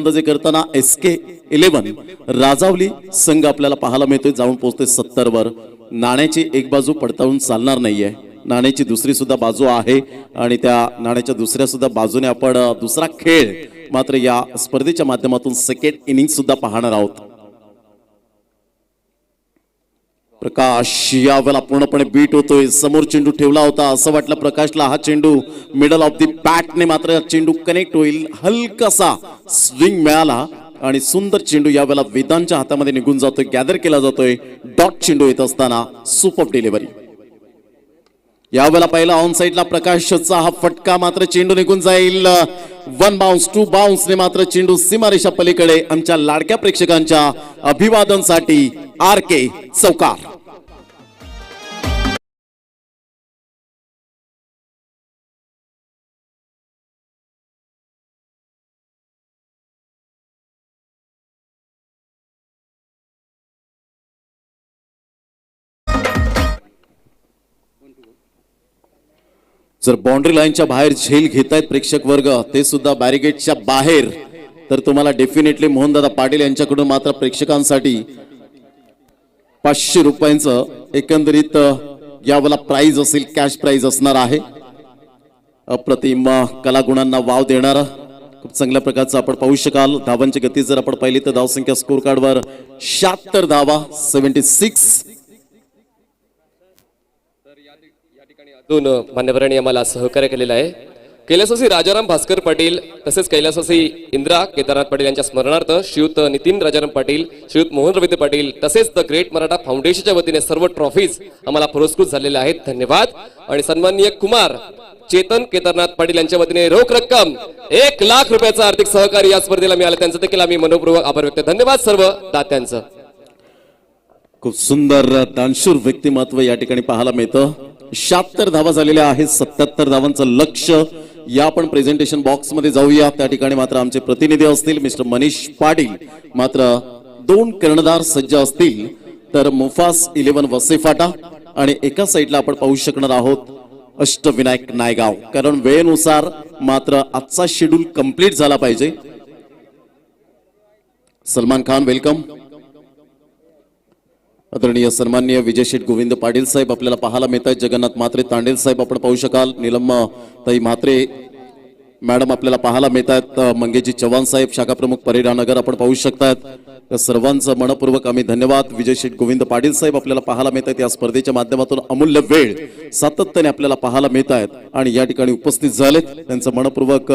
फलंदाजी करताना SK11 राजावली संघ आपल्याला पाहायला मिळतोय, जाऊन पोहोचते 70 वर. नाण्याची एक बाजू पडताळून चालणार नाहीये, नाण्याची दुसरी सुद्धा बाजू आहे आणि त्या नाण्याच्या दुसऱ्या सुद्धा बाजूने आपण दुसरा खेळ मात्र या स्पर्धेच्या माध्यमातून सेकंड इनिंग सुद्धा पाहणार आहोत. प्रकाश यावेळेला पूर्णपणे बीट होतोय, समोर चेंडू ठेवला होता, असं वाटलं प्रकाशला हा चेंडू मिडल ऑफ दी बॅटने मात्र चेंडू कनेक्ट होईल, हलकासा स्विंग मिळाला आणि सुंदर चेंडू यावेळेला वेदांच्या हातामध्ये निघून जातोय, गॅदर केला जातोय. डॉट चेंडू येत असताना सुपर डिलिव्हरी. यावेळेला पहिला ऑन साइडला प्रकाशचा हा फटका, मात्र चेंडू निघून जाईल. 1 बाउन्स 2 बाउन्सने मात्र चेंडू सीमारेषा पलीकडे. आमच्या लाडक्या प्रेक्षकांच्या अभिवादनसाठी RK चौकार. जर बाउंड्री लाईनच्या बाहेर झेल घेतायत प्रेक्षक वर्ग, ते सुद्धा बॅरिगेटच्या बाहेर, तर तुम्हाला डेफिनेटली मोहनदादा पाटील यांच्याकडून मात्र प्रेक्षकांसाठी 500 रुपयांचं एकंदरीत यावेळेला प्राइज असेल, कॅश प्राइज असणार आहे. अप्रतिम कलागुणांना वाव देणारा खूप चांगल्या प्रकारचं आपण पाहू शकाल. धावांची गती जर आपण पाहिली तर धावसंख्या स्कोर कार्डवर 76 धावा, 76. दोन मान्यवरांनी आम्हाला सहकार्य केलेलं आहे. कैलासवासी राजाराम भास्कर पाटील तसेच कैलासवासी इंदिरा केदारनाथ पाटील यांच्या स्मरणार्थ श्रीयुत नितीन राजाराम पाटील, श्रीयुत मोहन रवींद्र पाटील तसेच द ग्रेट मराठा फाउंडेशनच्या वतीने सर्व ट्रॉफीज आम्हाला पुरस्कृत झालेल्या आहेत. धन्यवाद. आणि सन्माननीय कुमार चेतन केदारनाथ पाटील यांच्या वतीने रोख रक्कम 1 लाख रुपयाचं आर्थिक सहकार्य या स्पर्धेला मिळालं, त्यांचं देखील आम्ही मनोपूर्वक आभार व्यक्त. धन्यवाद सर्व दात्यांचं. खूप सुंदर दानशूर व्यक्तिमत्व या ठिकाणी पाहायला मिळतं. 76 धावा झालेल्या आहेत, 77 धावांचं लक्ष्य. या आपण प्रेझेंटेशन बॉक्स मध्ये जाऊया. त्या ठिकाणी मात्र आमचे प्रतिनिधी असतील मिस्टर मनीष पाटील, मात्र 2 कर्णधार सज्ज असतील, तर मुफास 11 वसेफाटा आणि एका साईडला आपण पाहू शकणार आहोत अष्टविनायक नायगाव, कारण वेळेनुसार मात्र आजचा शेड्यूल कंप्लीट झाला पाहिजे. सलमान खान वेलकम. आदरणीय सन्माननीय विजय शेठ गोविंद पाटील साहेब आपल्याला पाहायला मिळत आहेत. जगन्नाथ म्हात्रे तांडेल साहेब आपण पाहू शकाल. नीलम ताई म्हात्रे मॅडम आपल्याला पाहायला मिळत आहेत. मंगेशजी चव्हाण साहेब शाखा प्रमुख परेरानगर आपण पाहू शकतात. त्या सर्वांचं मनपूर्वक आम्ही धन्यवाद. विजय शेठ गोविंद पाटील साहेब आपल्याला पाहायला मिळत आहेत. या स्पर्धेच्या माध्यमातून अमूल्य वेळ सातत्याने आपल्याला पाहायला मिळत आहेत आणि या ठिकाणी उपस्थित झालेत. त्यांचं मनपूर्वक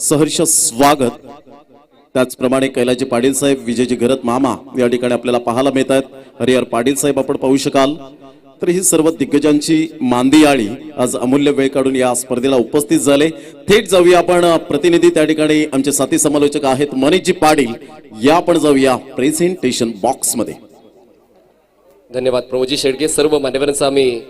सहर्ष स्वागत. त्याचप्रमाणे कैलाजी पाटील साहेब, विजयजी घरत मामा या ठिकाणी आपल्याला पाहायला मिळत आहेत. हरिहर पाटील साहेब आपण पाहू शकाल. तर ही सर्व दिग्गजांची मांदियाळी आज अमूल्य वेळ काढून या स्पर्धेला उपस्थित झाले. थेट जाऊया आपण प्रतिनिधी त्या ठिकाणी आमचे साथी समालोचक आहेत मनीषजी पाटील, या आपण जाऊया प्रेझेंटेशन बॉक्स मध्ये. धन्यवाद प्रमोदजी शेडगे. सर्व मान्यवरांचा आम्ही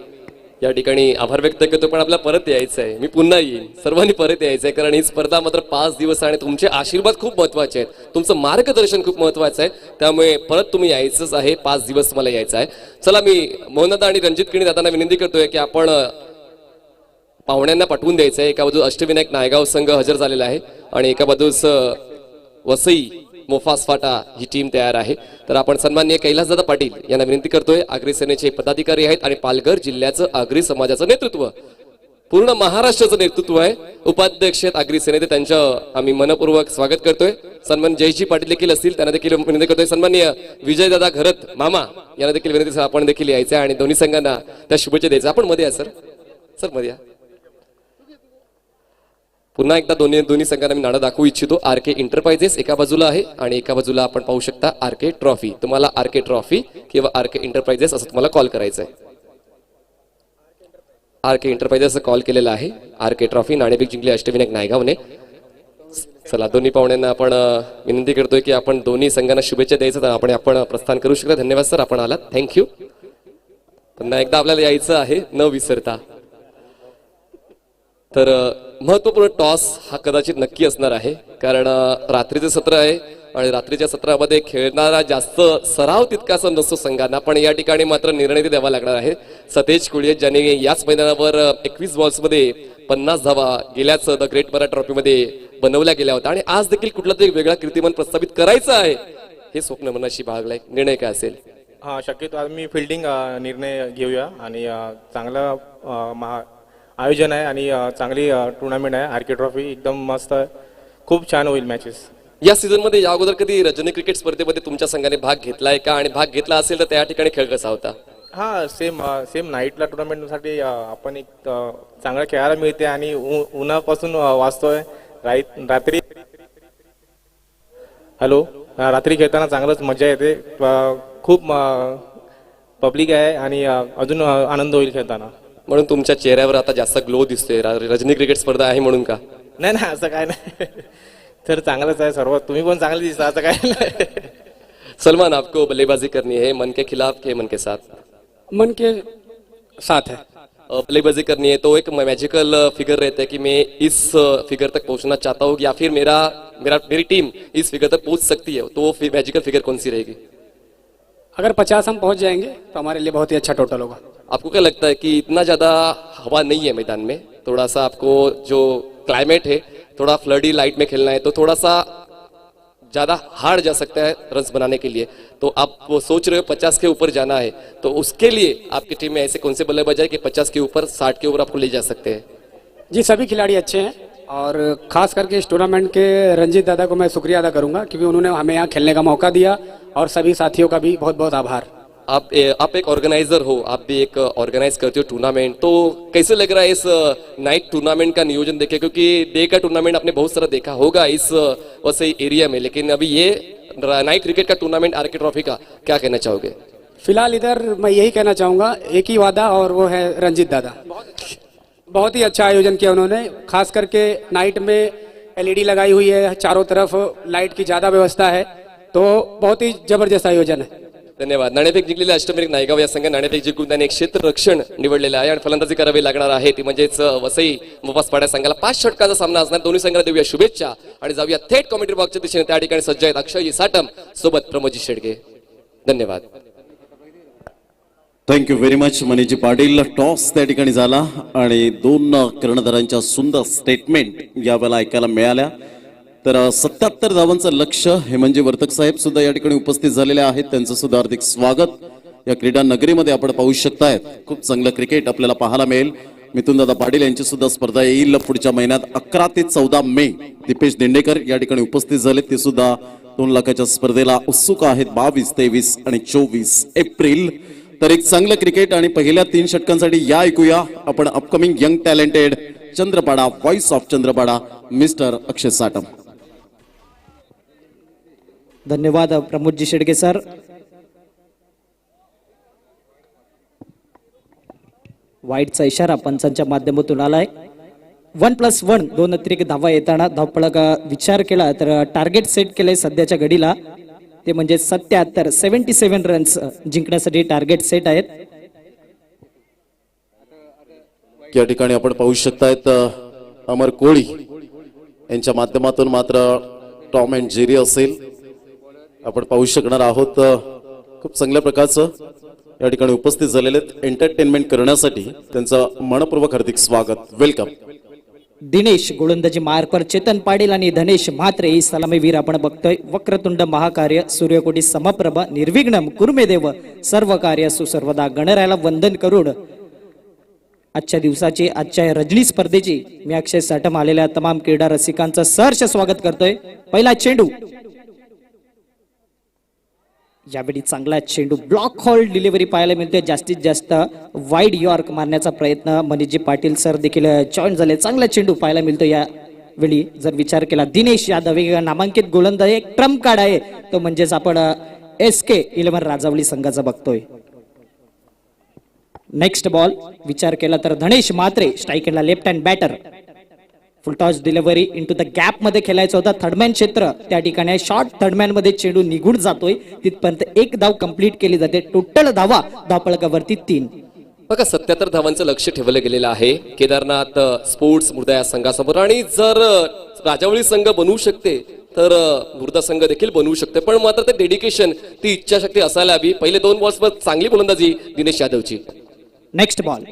या ठिकाणी आभार व्यक्त करतो, पण आपल्याला परत यायचं आहे. मी पुन्हा येईन, सर्वांनी परत यायचं आहे, कारण ही स्पर्धा मात्र 5 दिवस आणि तुमचे आशीर्वाद खूप महत्वाचे आहेत, तुमचं मार्गदर्शन खूप महत्वाचं आहे. त्यामुळे परत तुम्ही यायचंच आहे, 5 दिवस मला यायचं आहे. चला मी मोहनदादा आणि रणजित किणी दादांना विनंती करतोय की आपण पाहुण्यांना पाठवून द्यायचं आहे. एका बाजूस अष्टविनायक नायगाव संघ हजर झालेला आहे आणि एका बाजूस वसई मोफास फाटा ही टीम तयार आहे. तर आपण सन्माननीय कैलासदादा पाटील यांना विनंती करतोय. आगरी सेनेचे पदाधिकारी आहेत आणि पालघर जिल्ह्याचं आगरी समाजाचं नेतृत्व, पूर्ण महाराष्ट्राचं नेतृत्व आहे. उपाध्यक्ष आहेत आगरी सेनेचे, त्यांचं आम्ही मनपूर्वक स्वागत करतोय. सन्मान जयजी पाटील देखील असतील, त्यांना देखील विनंती करतोय. सन्माननीय विजयदादा घरत मामा यांना देखील विनंती, आपण देखील यायचं आहे आणि दोन्ही संघांना त्या शुभेच्छा द्यायच्या. आपण मध्ये या सर मध्ये या. पुन्हा एकदा दोन्ही संघांना मी नाणं दाखवू इच्छितो. RK एंटरप्राइजेस एका बाजूला आहे आणि एका बाजूला आपण पाहू शकता RK ट्रॉफी. तुम्हाला RK ट्रॉफी किंवा RK एंटरप्राइजेस असं तुम्हाला कॉल करायचं आहे. RK एंटरप्राइजेस कॉल केलेला आहे. RK ट्रॉफी नाणेफेक जिंकली अष्टविनायक नायगावने. चला दोन्ही पाहुण्यांना आपण विनंती करतोय की आपण दोन्ही संघांना शुभेच्छा द्यायचं, तर आपण प्रस्थान करू शकता. धन्यवाद सर, आपण आलात, थँक्यू. पुन्हा एकदा आपल्याला यायचं आहे न विसरता. तर महत्वपूर्ण टॉस हा कदाचित नक्की असणार आहे, कारण रात्रीचे सत्र आहे आणि रात्रीच्या सत्रामध्ये खेळणारा जास्त सराव तितकासा नसतो संघांना, पण या ठिकाणी मात्र निर्णय द्यावा लागणार आहे. सतेज कुळिये ज्यांनी याच मैदानावर 21 बॉल्समध्ये 50 धावा गेल्याच द ग्रेट मराठा ट्रॉफीमध्ये बनवल्या गेल्या होत्या आणि आज देखील कुठला तरी वेगळा कीर्तिमान प्रस्थापित करायचं आहे हे स्वप्न मनाशी बाळगलंय. निर्णय काय असेल? हा, शक्यतो आम्ही फिल्डिंग निर्णय घेऊया आणि चांगलं आयोजन आहे आणि चांगली टुर्नामेंट आहे. आरके ट्रॉफी एकदम मस्त, खूप छान होईल मॅचेस. या सीझन मध्ये या अगोदर कधी रजनी क्रिकेट स्पर्धेमध्ये तुमच्या संघाने भाग घेतलाय का आणि भाग घेतला असेल तर त्या ठिकाणी खेळ कसा होता? हा, सेम नाईटला टुर्नामेंटसाठी आपण एक चांगलं खेळायला मिळते आणि उन्हापासून वाचतोय. रात्री रात्री खेळताना चांगलंच मजा येते. खूप पब्लिक आहे आणि अजून आनंद होईल खेळताना. म्हणून तुमच्या चेहऱ्यावर आता जास्त ग्लो दिसतोय. रजनी क्रिकेट स्पर्धा आहे म्हणून का? नाही नाही, असं काय नाही. तर चांगलंच आहे सर्व. तुम्ही पण चांगले दिसता, असं काय नाही. सलमान, आपको बल्लेबाजी करनी है मन के खिलाफ के मन के साथ? मन के साथ है. बल्लेबाजी करनी है तो एक मैजिकल फिगर रहता है कि मैं इस फिगर तक पहुंचना चाहता हूँ या फिर मेरी टीम इस फिगर तक पहुंच सकती है, तो वो मैजिकल फिगर कौन सी रहेगी? अगर 50 हम पहुंच जाएंगे तो हमारे लिए बहुत ही अच्छा टोटल होगा. आपको क्या लगता है कि इतना ज्यादा हवा नहीं है मैदान में, थोड़ा सा आपको जो क्लाइमेट है थोड़ा फ्लडी लाइट में खेलना है तो थोड़ा सा ज्यादा हार्ड जा सकता है रन्स बनाने के लिए, तो आप वो सोच रहे हो 50 के ऊपर जाना है, तो उसके लिए आपकी टीम में ऐसे कौन से बल्लेबाज है कि 50 के ऊपर 60 के ऊपर आपको ले जा सकते हैं? जी, सभी खिलाड़ी अच्छे हैं और खास करके इस टूर्नामेंट के रंजीत दादा को मैं शुक्रिया अदा करूंगा क्योंकि उन्होंने हमें यहाँ खेलने का मौका दिया और सभी साथियों का भी बहुत बहुत आभार. आप एक ऑर्गेनाइजर हो, आप भी एक ऑर्गेनाइज करते हो टूर्नामेंट, तो कैसे लग रहा है इस नाइट टूर्नामेंट का नियोजन देखे? क्योंकि डे का टूर्नामेंट आपने बहुत सारा देखा होगा इस वैसे एरिया में, लेकिन अभी ये नाइट क्रिकेट का टूर्नामेंट आरके ट्रॉफी का क्या कहना चाहोगे? फिलहाल इधर मैं यही कहना चाहूंगा, एक ही वादा और वो है रंजीत दादा. बहुत ही अच्छा आयोजन किया उन्होंने. खास करके नाइट में LED लगाई हुई है, चारों तरफ लाइट की ज्यादा व्यवस्था है, तो बहुत ही जबरदस्त आयोजन है. धन्यवाद. नाणेफेक जिंकलेल्या अष्टमेरिक नायगाव या संघ नाणेफेक जिंकून त्याने एक क्षेत्ररक्षण निवडलेलं आहे आणि फलंदाजी करावी लागणार आहे ती म्हणजेच वसई मोपासपाड्या संघाला 5 षटकाचा सामना असणार. दोन्ही संघाला देऊया शुभेच्छा आणि जाऊया थेट कॉमेंट्री बॉक्सच्या दिशेने. त्या ठिकाणी सज्ज आहेत अक्षय साटम सोबत प्रमोदजी शेडगे. धन्यवाद. Thank you very much Maniji Patil. Toss त्या ठिकाणी झाला आणि दोन कर्णधारांच्या सुंदर स्टेटमेंट यावेळेला ऐकायला मिळाल्या. तर 77 धावांचं लक्ष्य हे म्हणजे वर्तक साहेब सुद्धा या ठिकाणी उपस्थित झालेले आहेत. त्यांचं सुद्धा हार्दिक स्वागत. या क्रीडा नगरीमध्ये आपण पाहू शकतायत खूप चांगलं क्रिकेट आपल्याला पाहायला मिळेल. मिथुनदादा पाटील यांची सुद्धा स्पर्धा येईल पुढच्या महिन्यात 11 ते 14 मे. दीपेश दिंडेकर या ठिकाणी उपस्थित झाले, ते सुद्धा 2 लाखाच्या स्पर्धेला उत्सुक आहेत. 22, 23 आणि 24 एप्रिल. तर एक चांगलं क्रिकेट आणि पहिल्या 3 षटकांसाठी या ऐकूया आपण upcoming young talented Chandrapada, voice of Chandrapada, mister Akshay Satam. धन्यवाद प्रमोदजी शेडगे सर. वाईटचा इशारा पंचांच्या माध्यमातून आलाय. 1+1 2 अतिरिक्त धावा येताना धावपळक विचार केला तर टार्गेट सेट केलंय सध्याच्या घडीला, ते म्हणजे 77 रन्स जिंकण्यासाठी टार्गेट सेट आहेत. या ठिकाणी आपण पाहू शकतायत अमर कोळी यांच्या माध्यमातून मात्र टॉम अँड जेरी असेल आपण पाहू शकणार आहोत. खूप चांगल्या प्रकारचं या ठिकाणी उपस्थित झालेले एंटरटेनमेंट करण्यासाठी त्यांचं मनपूर्वक हार्दिक स्वागत. वेलकम. दिनेश गोलंदाजी मार्कवर चेतन पाटील आणि धनेश म्हात्रे ही सलामीवीर आपण बघतोय. वक्रतुंड महाकार्य सूर्यकोटी समप्रभ निर्विघ्नम कुर्मेदेव सर्व कार्य सुसर्वदा गणरायाला वंदन करून आजच्या दिवसाची आजच्या रजनी स्पर्धेची मी अक्षय साटम आलेल्या तमाम क्रीडा रसिकांचं सहर्ष स्वागत करतोय. पहिला चेंडू यावेळी चांगला चेंडू ब्लॉक हॉल डिलिव्हरी पाहायला मिळते. जास्तीत जास्त वाईड यॉर्क मारण्याचा प्रयत्न मनीषजी पाटील सर देखील जॉईन झाले. चांगला चेंडू पाहायला मिळतो यावेळी जर विचार केला. दिनेश यादव नामांकित गोलंदाज एक ट्रम्प कार्ड आहे, तो म्हणजेच आपण SK11 राजावली संघाचा बघतोय. नेक्स्ट बॉल विचार केला तर धनेश म्हात्रे स्ट्राईकला left hand batter. Full toss delivery into the gap मध्ये खेळायचं होता. थर्डमॅन क्षेत्र त्या ठिकाणी शॉर्ट थर्डमॅन मध्ये चेंडू निघून जातोय. तिथपर्यंत 1 धाव कंप्लीट केली जाते. टोटल धावा धावपळकावरती 3. बघा 77 धावांचं लक्ष ठेवलं गेलेलं आहे केदारनाथ स्पोर्ट्स मुर्दा या संघासमोर आणि जर राजावळी संघ बनवू शकते तर मुर्दा संघ देखील बनवू शकते, पण मात्र ते डेडिकेशन ती इच्छाशक्ती असायला हवी. पहिले 2 बॉल्सवर चांगली गोलंदाजी दिनेश यादवची. नेक्स्ट बॉल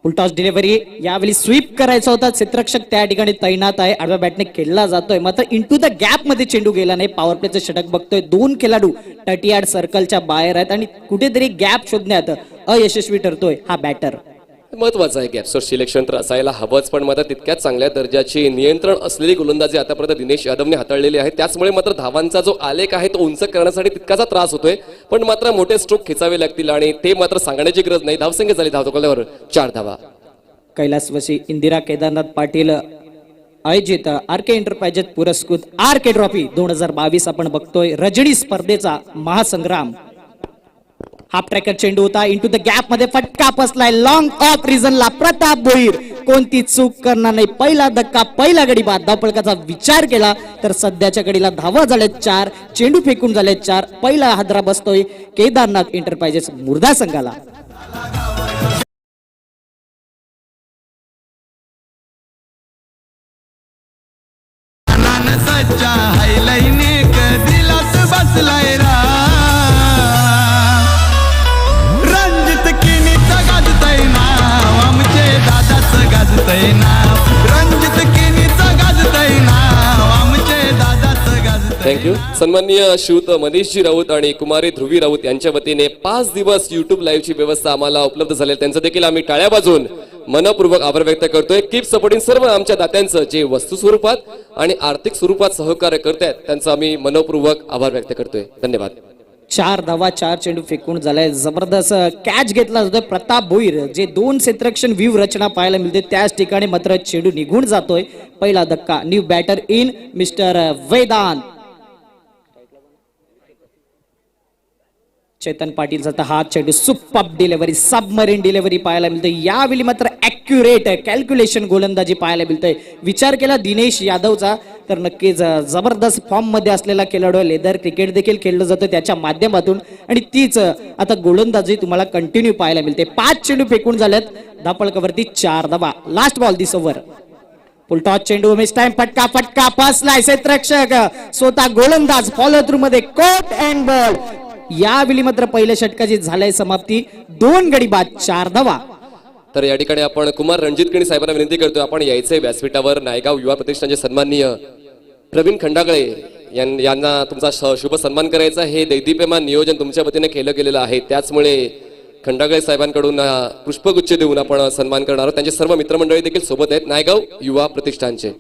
फुलटॉस डिलिव्हरी यावेळी स्वीप करायचा होता, क्षेत्ररक्षक त्या ठिकाणी तैनात आहे, आडव्या बॅटने खेळला जातोय, मात्र इंटू द गॅप मध्ये चेंडू गेला नाही. पॉवर प्लेचं षटक बघतोय, 2 खेळाडू 30 सर्कलच्या बाहेर आहेत आणि कुठेतरी गॅप शोधण्यात अयशस्वी ठरतोय हा बॅटर. महत्वाचं आहे गॅप्सवर सिलेक्शन तर असायला हवंच, पण मात्र तितक्याच चांगल्या दर्जाची नियंत्रण असलेली गोलंदाजी आतापर्यंत दिनेश यादवने हाताळलेली आहे. त्याचमुळे मात्र धावांचा जो आलेख आहे तो उंच करण्यासाठी तितकाचा त्रास होतोय, पण मात्र मोठे स्ट्रोक खेचावे लागतील आणि ते मात्र सांगण्याची गरज नाही. धावसंख्या झाली धावतोकल्यावर 4 धावा. कैलासवासी इंदिरा केदारनाथ पाटील आयोजित आरके एंटरप्राइजेस पुरस्कृत आरके ट्रॉफी 2022 आपण बघतोय. रजनी स्पर्धेचा महासंग्राम. हाफ ट्रॅकर चेंडू होता, इंटू द गॅप मध्ये फटका बसलाय, लॉंग ऑफ रिझनला प्रताप भोईर कोणती चूक करणार नाही. पहिला धक्का, पहिला गडी बाद. धावपळकाचा विचार केला तर सध्याच्या कडीला धावा झाल्यात 4, चेंडू फेकून झाले 4. पहिला हादरा बसतोय केदारनाथ एंटरप्राइजेस मुर्दा संघाला. सच्चा हायलाईने दिलास बसलाय रा रणजित किनीचा गाजतय नाव आमचे दादाच गाजतय नाव रणजित किनीचा गाजतय नाव आमचे दादाच गाजतय. थँक्यू. सन्माननीय श्रीयुत मनीषजी राऊत आणि कुमारी ध्रुवी राऊत यांच्या वतीने 5 दिवस युट्यूब लाईव्हची व्यवस्था आम्हाला उपलब्ध झाली, त्यांचं देखील आम्ही टाळ्या वाजवून मनपूर्वक आभार व्यक्त करतोय. कीप सपोर्टिंग सर्व आमच्या दात्यांचं जे वस्तू स्वरूपात आणि आर्थिक स्वरूपात सहकार्य करतायत त्यांचं आम्ही मनपूर्वक आभार व्यक्त करतोय. धन्यवाद. 4 धावा, 4 चेंडू फेकून झालाय. जबरदस्त कॅच घेतला जातोय प्रताप भोईर, जे 2 क्षेत्ररक्षण व्यूह रचना पाहायला मिळते, त्याच ठिकाणी मात्र चेंडू निघून जातोय. पहिला धक्का. New batter in mister Vedant. Chetan पाटीलचा हा चेंडू सुपर डिलिव्हरी, सबमरीन डिलिव्हरी पाहायला मिळते. यावेळी मात्र ॲक्युरेट कॅल्क्युलेशन गोलंदाजी पाहायला मिळते. विचार केला दिनेश यादवचा तर नक्कीच जबरदस्त फॉर्म मध्ये असलेला खेळाडू. लेदर क्रिकेट देखील खेळलं जातं त्याच्या माध्यमातून आणि तीच आता गोलंदाजी तुम्हाला कंटिन्यू पाहायला मिळते. 5 चेंडू फेकून झाल्यात, धापळकावरती 4 धावा. लास्ट बॉल दिस ओव्हर. फुलटॉस चेंडू, मिस टाइम, फटका फटका पासलाय. क्षेत्ररक्षक स्वतः गोलंदाज फॉलो थ्रू मध्ये कोट अँड बॉल. यावेळी मात्र पहिल्या षटकाची झालाय समाप्ती. 2 गडी बाद, 4 धावा. तर या ठिकाणी आपण कुमार रणजित किणी साहेबांना विनंती करतोय आपण यायचंय व्यासपीठावर. नायगाव युवा प्रतिष्ठानचे सन्माननीय प्रवीण खंडागळे यांना तुमचा शुभ सन्मान करायचा. हे दैदिप्यमान नियोजन तुमच्या वतीने केलं गेलेलं आहे, त्याचमुळे खंडागळे साहेबांकडून पुष्पगुच्छ देऊन आपण सन्मान करणार आहोत. त्यांचे सर्व मित्रमंडळी देखील सोबत आहेत नायगाव युवा प्रतिष्ठानचे.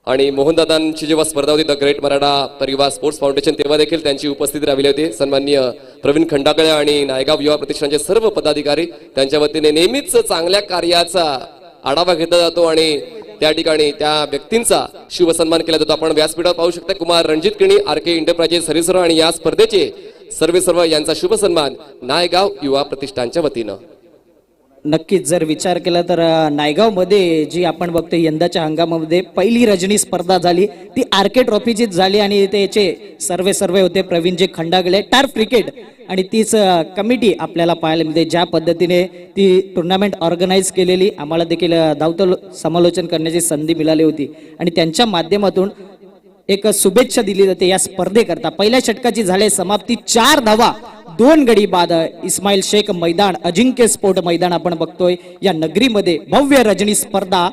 आणि मोहनदादांची जेव्हा स्पर्धा होती द ग्रेट मराठा परिवार स्पोर्ट्स फाउंडेशन तेव्हा देखील त्यांची उपस्थिती राहिली होती. सन्माननीय प्रवीण खंडागळे आणि नायगाव युवा प्रतिष्ठानचे सर्व पदाधिकारी त्यांच्या वतीने नेहमीच चांगल्या कार्याचा आढावा घेतला जातो आणि त्या ठिकाणी त्या व्यक्तींचा शुभ सन्मान केला जातो. आपण व्यासपीठावर पाहू शकता कुमार रणजित किणी, आरके एंटरप्राइजेस सर्व्हिसर आणि या स्पर्धेचे सर्व यांचा शुभ सन्मान नायगाव युवा प्रतिष्ठानच्या वतीनं. नक्कीच जर विचार केला तर नायगाव मध्ये जी आपण बघतो यंदाच्या हंगामामध्ये पहिली रजनी स्पर्धा झाली ती आरके ट्रॉफीचीच झाली आणि त्याचे सर्वे होते प्रवीणजी खंडागळे. टर्फ क्रिकेट आणि तीच कमिटी आपल्याला पाहायला मिळते. ज्या पद्धतीने ती टुर्नामेंट ऑर्गनाईज केलेली आम्हाला देखील धावतं समालोचन करण्याची संधी मिळाली होती आणि त्यांच्या माध्यमातून एक शुभेच्छा दिली जाते या स्पर्धेकरता. पहिल्या षटकाची झाले समाप्ती. 4 धावा, 2 गडी बाद. इस्माईल शेख मैदान, अजिंक्य स्पोर्ट मैदान आपण बघतोय. या नगरीमध्ये भव्य रजनी स्पर्धा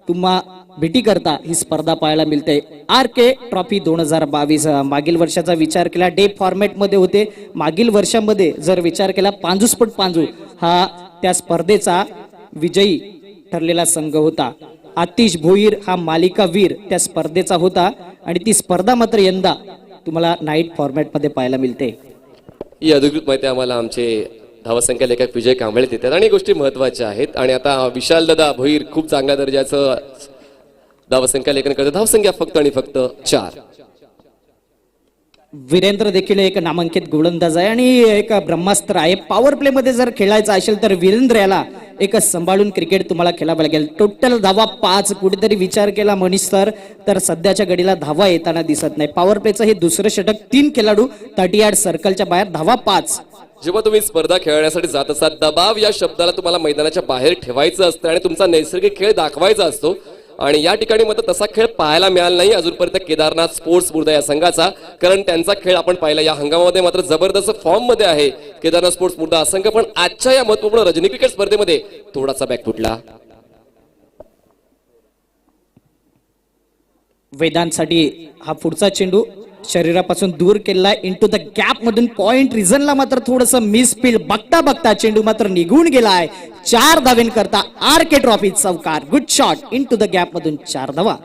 तुम्हा भेटी करता ही स्पर्धा पाहायला मिळते. RK trophy 2022. मागील वर्षाचा विचार केला डे फॉर्मॅट मध्ये होते. मागील वर्षामध्ये जर विचार केला पांजूस्फोट पांजू हा त्या स्पर्धेचा विजयी ठरलेला संघ होता. आतिश भोईर हा मालिका वीर त्या स्पर्धेचा होता आणि ती स्पर्धा मात्र यंदा तुम्हाला नाईट फॉर्मॅट मध्ये पाहायला मिळते. ही अधिकृत माहिती आम्हाला आमचे धावसंख्या लेखक विजय कांबळे देतात आणि गोष्टी महत्वाच्या आहेत. आणि आता विशाल दादा भोईर खूप चांगल्या दर्जाचं धावसंख्या लेखन करतात. धावसंख्या फक्त आणि फक्त 4. वीरेंद्र देखील एक नामांकित गोलंदाज आहे आणि एक ब्रह्मास्त्र आहे. पॉवर प्ले मध्ये जर खेळायचं असेल तर वीरेंद्र याला एक सांभाळून क्रिकेट तुम्हाला खेळावं लागेल. टोटल धावा 5. कुठेतरी विचार केला मनीष सर तर सध्याच्या घडीला धावा येताना दिसत नाही. पॉवर प्लेचं हे दुसरं षटक. 3 खेळाडू 38 सर्कलच्या बाहेर, धावा 5. जेव्हा तुम्ही स्पर्धा खेळण्यासाठी जात असाल दबाव या शब्दाला तुम्हाला मैदानाच्या बाहेर ठेवायचं असतं आणि तुमचा नैसर्गिक खेळ दाखवायचा असतो आणि या ठिकाणी मात्र तसा खेळ पाहायला मिळाला नाही अजूनपर्यंत केदारनाथ स्पोर्ट्स स्पर्धा या संघाचा, कारण त्यांचा खेळ आपण पाहिला या हंगामामध्ये मात्र जबरदस्त फॉर्म मध्ये आहे केदारनाथ स्पोर्ट्स स्पर्धा संघ, पण आजच्या या महत्वपूर्ण रजनी क्रिकेट स्पर्धेमध्ये थोडासा बॅक फुटला. वेदांसाठी हा पुढचा चेंडू शरीरापासून दूर केला इंटू द गॅप मधून पॉइंट रिझनला मात्र थोडस मिसफील्ड, बघता बघता चेंडू मात्र निघून गेलाय. 4 धावेंकरता आर के ट्रॉफी चौकार. Good shot into the gap मधून 4 धावा.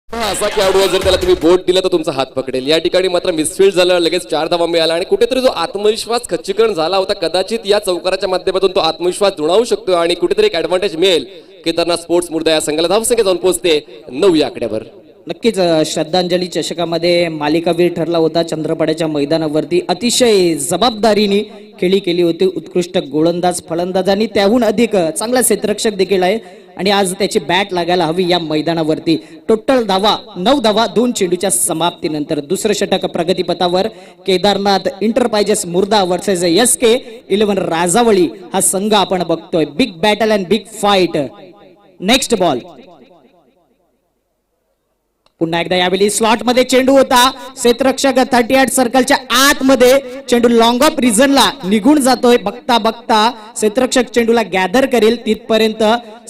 हा असा खेळाडू आहे, जर त्याला तुम्ही बोट दिलं तर तुमचा हात पकडेल. या ठिकाणी मात्र मिसफील्ड झालं, लगेच 4 धावा मिळाला आणि कुठेतरी जो आत्मविश्वास खच्चीकरण झाला होता कदाचित या चौकाराच्या माध्यमातून तो आत्मविश्वास जुळवू शकतो आणि कुठेतरी एक ऍडव्हान्टेज मिळेल केदारनाथ स्पोर्ट्स स्पर्धा या संघाला. धावसंख्या जाऊन पोहोचते 9 या आकड्यावर. नक्कीच श्रद्धांजली चषकामध्ये मालिकावीर ठरला होता. चंद्रपाड्याच्या मैदानावरती अतिशय जबाबदारीने खेळी केली होती. उत्कृष्ट गोलंदाज, फलंदाज आणि त्याहून अधिक चांगला क्षेत्ररक्षक देखील आहे आणि आज त्याची बॅट लागायला हवी या मैदानावरती. टोटल धावा 9 धावा 2 चेंडूच्या समाप्तीनंतर. दुसरं षटक प्रगतीपथावर. केदारनाथ इंटरप्राइजेस मुर्दा वर्सेस SK 11 राजावळी हा संघ आपण बघतोय. Big battle and big fight. Next ball. पुन्हा एकदा यावेळी स्लॉट मध्ये चेंडू होता. क्षेत्ररक्षक 38 सर्कलच्या आतमध्ये चेंडू लॉंग ऑफ रिझनला निघून जातोय. बघता बघता क्षेत्ररक्षक चेंडूला गॅदर करेल तिथपर्यंत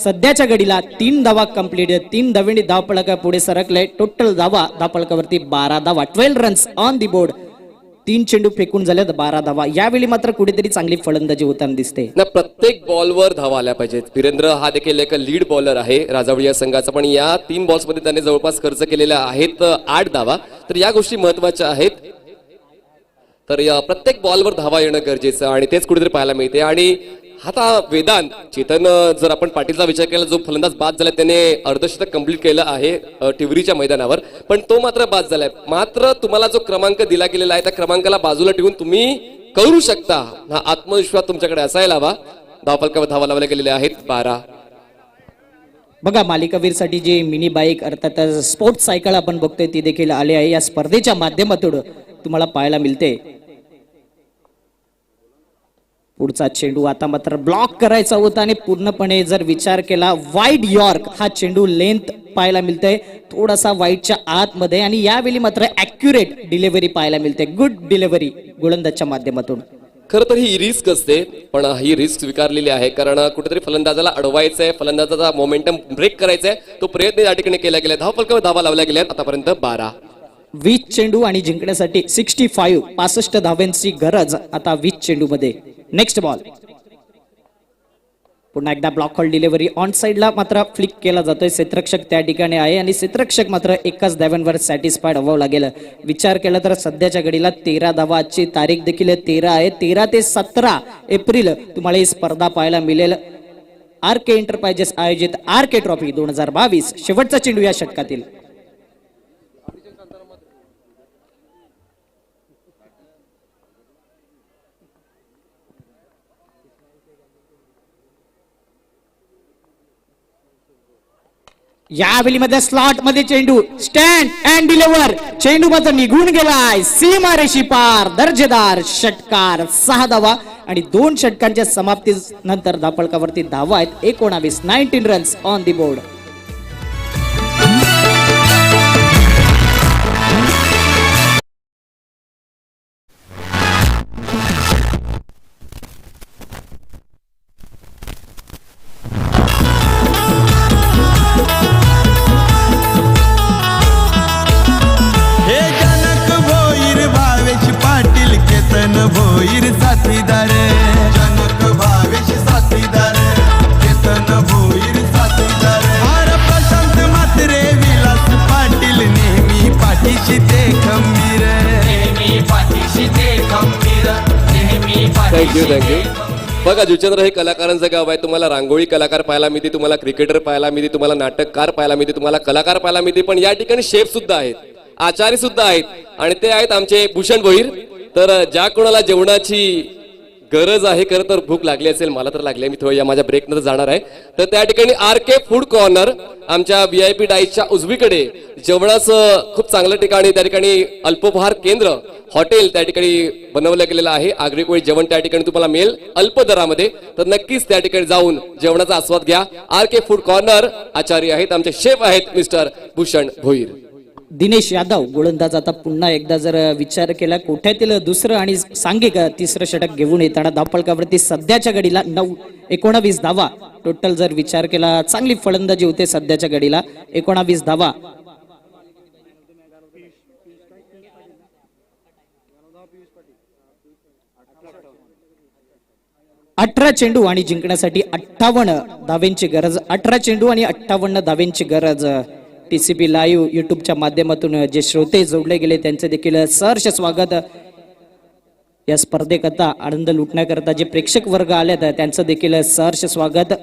सध्याच्या घडीला 3 धावा कंप्लीट. 3 धावेंनी धावफलक पुढे सरकले. टोटल धावा धावफलकावरती 12 धावा. 12 रन्स ऑन दी बोर्ड. 3 चेंडू फेकून झाले 12 धावा. यावेळी मात्र कुठेतरी चांगली फलंदाजी होताना दिसते ना. प्रत्येक बॉलवर धावा आल्या पाहिजेत. वीरेंद्र हा देखील एक लीड बॉलर आहे राजावळी या संघाचा, पण या 3 बॉल्स मध्ये त्याने जवळपास खर्च केलेल्या आहेत 8 धावा. तर या गोष्टी महत्वाच्या आहेत. तर या प्रत्येक बॉलवर धावा येणं गरजेचं आणि तेच कुठेतरी पाहायला मिळते. आणि आता वेदांत चेतन, जर आपण पाटीलचा विचार केला, जो फलंदाज बाद झाला त्याने अर्धशतक कंप्लीट केलं आहे टिवरीच्या मैदानावर, पण तो मात्र बाद झालाय. मात्र तुम्हाला जो क्रमांक दिला गेलेला आहे त्या क्रमांकाला बाजूला ठेवून तुम्ही करू शकता. हा आत्मविश्वास तुमच्याकडे असायला हवा. धावफलकावर धावा लावल्या गेलेल्या आहेत 12. बघा मालिकावीरसाठी जी मिनी बाईक अर्थात स्पोर्ट्स सायकल आपण बघतोय ती देखील आली आहे या स्पर्धेच्या माध्यमातून तुम्हाला पाहायला मिळते. पुढचा चेंडू आता मात्र ब्लॉक करायचा होता आणि पूर्णपणे जर विचार केला वाईड यॉर्क हा चेंडू लेंथ पाहायला मिळतंय थोडासा वाईडच्या आतमध्ये आणि यावेळी मात्र ॲक्युरेट डिलिव्हरी पाहायला मिळते. गुड डिलिव्हरी गोलंदाजच्या माध्यमातून. खरं तर ही रिस्क असते, पण ही रिस्क स्वीकारलेली आहे, कारण कुठेतरी फलंदाजाला अडवायचंय, फलंदाजाचा मोमेंटम ब्रेक करायचाय, तो प्रयत्न या ठिकाणी केला गेला. धावफलकावर धावा लावल्या गेल्या आतापर्यंत 12. 20 चेंडू आणि जिंकण्यासाठी 65 धावांची गरज आता 20 चेंडू मध्ये. Next ball. पुन्हा एकदा ब्लॉक हॉल डिलिव्हरी ऑन साइडला मात्र फ्लिक केला जातोय. क्षेत्ररक्षक त्या ठिकाणी आहे आणि क्षेत्ररक्षक मात्र एकाच धाव्यांवर सॅटिस्फाईड व्हावं लागेल. विचार केला तर सध्याच्या घडीला 13 धावा. आजची तारीख देखील 13 आहे. 13 ते 17 एप्रिल तुम्हाला ही स्पर्धा पाहायला मिळेल. RK एंटरप्राइजेस आयोजित RK ट्रॉफी 2022 शेवटचा चेंडू या षटकातील. यावेळी मध्ये स्लॉट मध्ये चेंडू स्टँड अँड डिलिव्हर. चेंडू मात्र निघून गेलाय सीमारेषी पार. दर्जेदार षटकार. 6 धावा आणि 2 षटकांच्या समाप्ती नंतर धावफलकावरती धावा आहेत 19 runs on the board. Bhoir साथीदार जनक भावेश साथीदार केतन भोईर साथीदार हार प्रशांत मात्रे विलास पाटील नेहमी पाठीशी ते खंबीर नेहमी पाठीशी ते खंबीर नेहमी थँक्यू. बघा जुचंद्र हे कलाकारांचं गाव आहे. तुम्हाला रांगोळी कलाकार पाहायला मिळते, तुम्हाला क्रिकेटर पाहायला मिळते, तुम्हाला नाटककार पाहायला मिळते, तुम्हाला कलाकार पाहायला मिळते, पण या ठिकाणी शेफ सुद्धा आहेत, आचारी सुद्धा आहेत आणि ते आहेत आमचे भूषण भोईर. तर ज्या कोणाला जेवणाची गरज आहे. खरं तर भूक लागली असेल, मला तर लागली आहे, मी थोडं या माझ्या ब्रेक नंतर जाणार आहे. तर त्या ठिकाणी RK फूड कॉर्नर आमच्या VIP डाईसच्या उजवीकडे जेवणाचं खूप चांगलं ठिकाणी, त्या ठिकाणी अल्पोपहार केंद्र हॉटेल त्या ठिकाणी बनवलं गेलेलं आहे. आगरी कोळी जेवण त्या ठिकाणी तुम्हाला मिळेल अल्प दरामध्ये. तर नक्कीच त्या ठिकाणी जाऊन जेवणाचा आस्वाद घ्या. RK फूड कॉर्नर आचार्य आहेत, आमचे शेफ आहेत मिस्टर भूषण भोईर. दिनेश यादव गोलंदाज आता पुन्हा एकदा जर विचार केला कोठ्यातील दुसरं आणि सांघिक तिसरं षटक घेऊन येताना धावफलकावरती सध्याच्या घडीला 19 धावा. टोटल जर विचार केला चांगली फलंदाजी होते सध्याच्या घडीला 19 धावा. अठरा चेंडू आणि जिंकण्यासाठी 58 धावेंची गरज. 18 चेंडू आणि 58 धावेंची गरज. TCP लाईव्ह युट्यूबच्या माध्यमातून जे श्रोते जोडले गेले त्यांचे देखील सहर्ष स्वागत. या स्पर्धेकरता आनंद लुटण्याकरता जे प्रेक्षक वर्ग आले त्यांचं देखील सहर्ष स्वागत.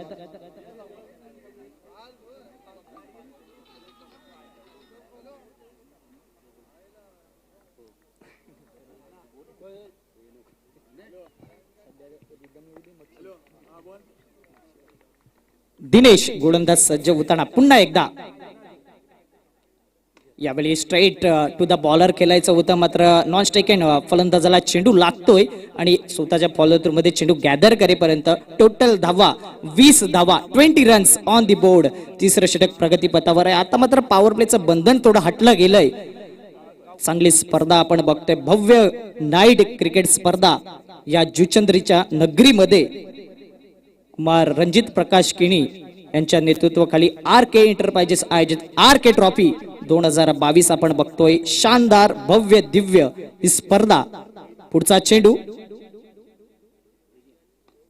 दिनेश गोलंदाज सज्ज होताना पुन्हा एकदा यावेळी स्ट्रेट टू द बॉलर खेळायचं होतं, मात्र नॉन स्ट्राईक फलंदाजाला चेंडू लागतोय आणि स्वतःच्या फॉलोथ्रू मध्ये चेंडू गॅदर करेपर्यंत टोटल धावा 20 धावा 20 रन्स ऑन दी बोर्ड. तिसरं षटक प्रगतीपथावर आहे. आता मात्र पॉवर प्लेचं बंधन थोडं हटलं गेलंय. चांगली स्पर्धा आपण बघतोय. भव्य नाईट क्रिकेट स्पर्धा या जुचंद्रीच्या नगरीमध्ये कुमार रणजित प्रकाश किणी यांच्या नेतृत्वाखाली RK एंटरप्राइजेस आयोजित RK ट्रॉफी 2022 आपण बघतोय. शानदार भव्य दिव्य ही स्पर्धा. पुढचा चेंडू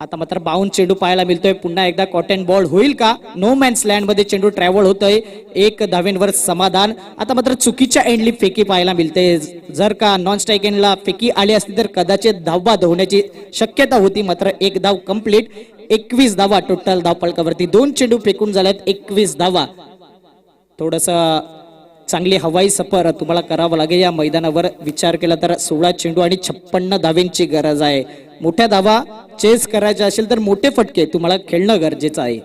आता मात्र बाउंड चेंडू पाहायला मिळतोय. पुन्हा एकदा कॉटन बॉल होईल का? नो मॅन्स लँड मध्ये चेंडू ट्रॅव्हल होतोय. 1 धावेंवर समाधान. आता मात्र चुकीच्या एंडली फेकी पाहायला मिळते. जर का नॉन स्ट्राईक एंडला फेकी आली असती तर कदाचित धावबाद होण्याची शक्यता होती, मात्र 1 धाव कंप्लीट. 21 धावा टोटल धावफलकावरती. 2 चेंडू फेकून झाल्यात. 21 धावा. थोडस चांगली हवाई सफर तुम्हाला करावं लागेल या मैदानावर. विचार केला तर 16 चेंडू आणि 56 धावेंची गरज आहे. मोठ्या धावा चेस करायच्या असेल तर मोठे फटके तुम्हाला खेळणं गरजेचं आहे.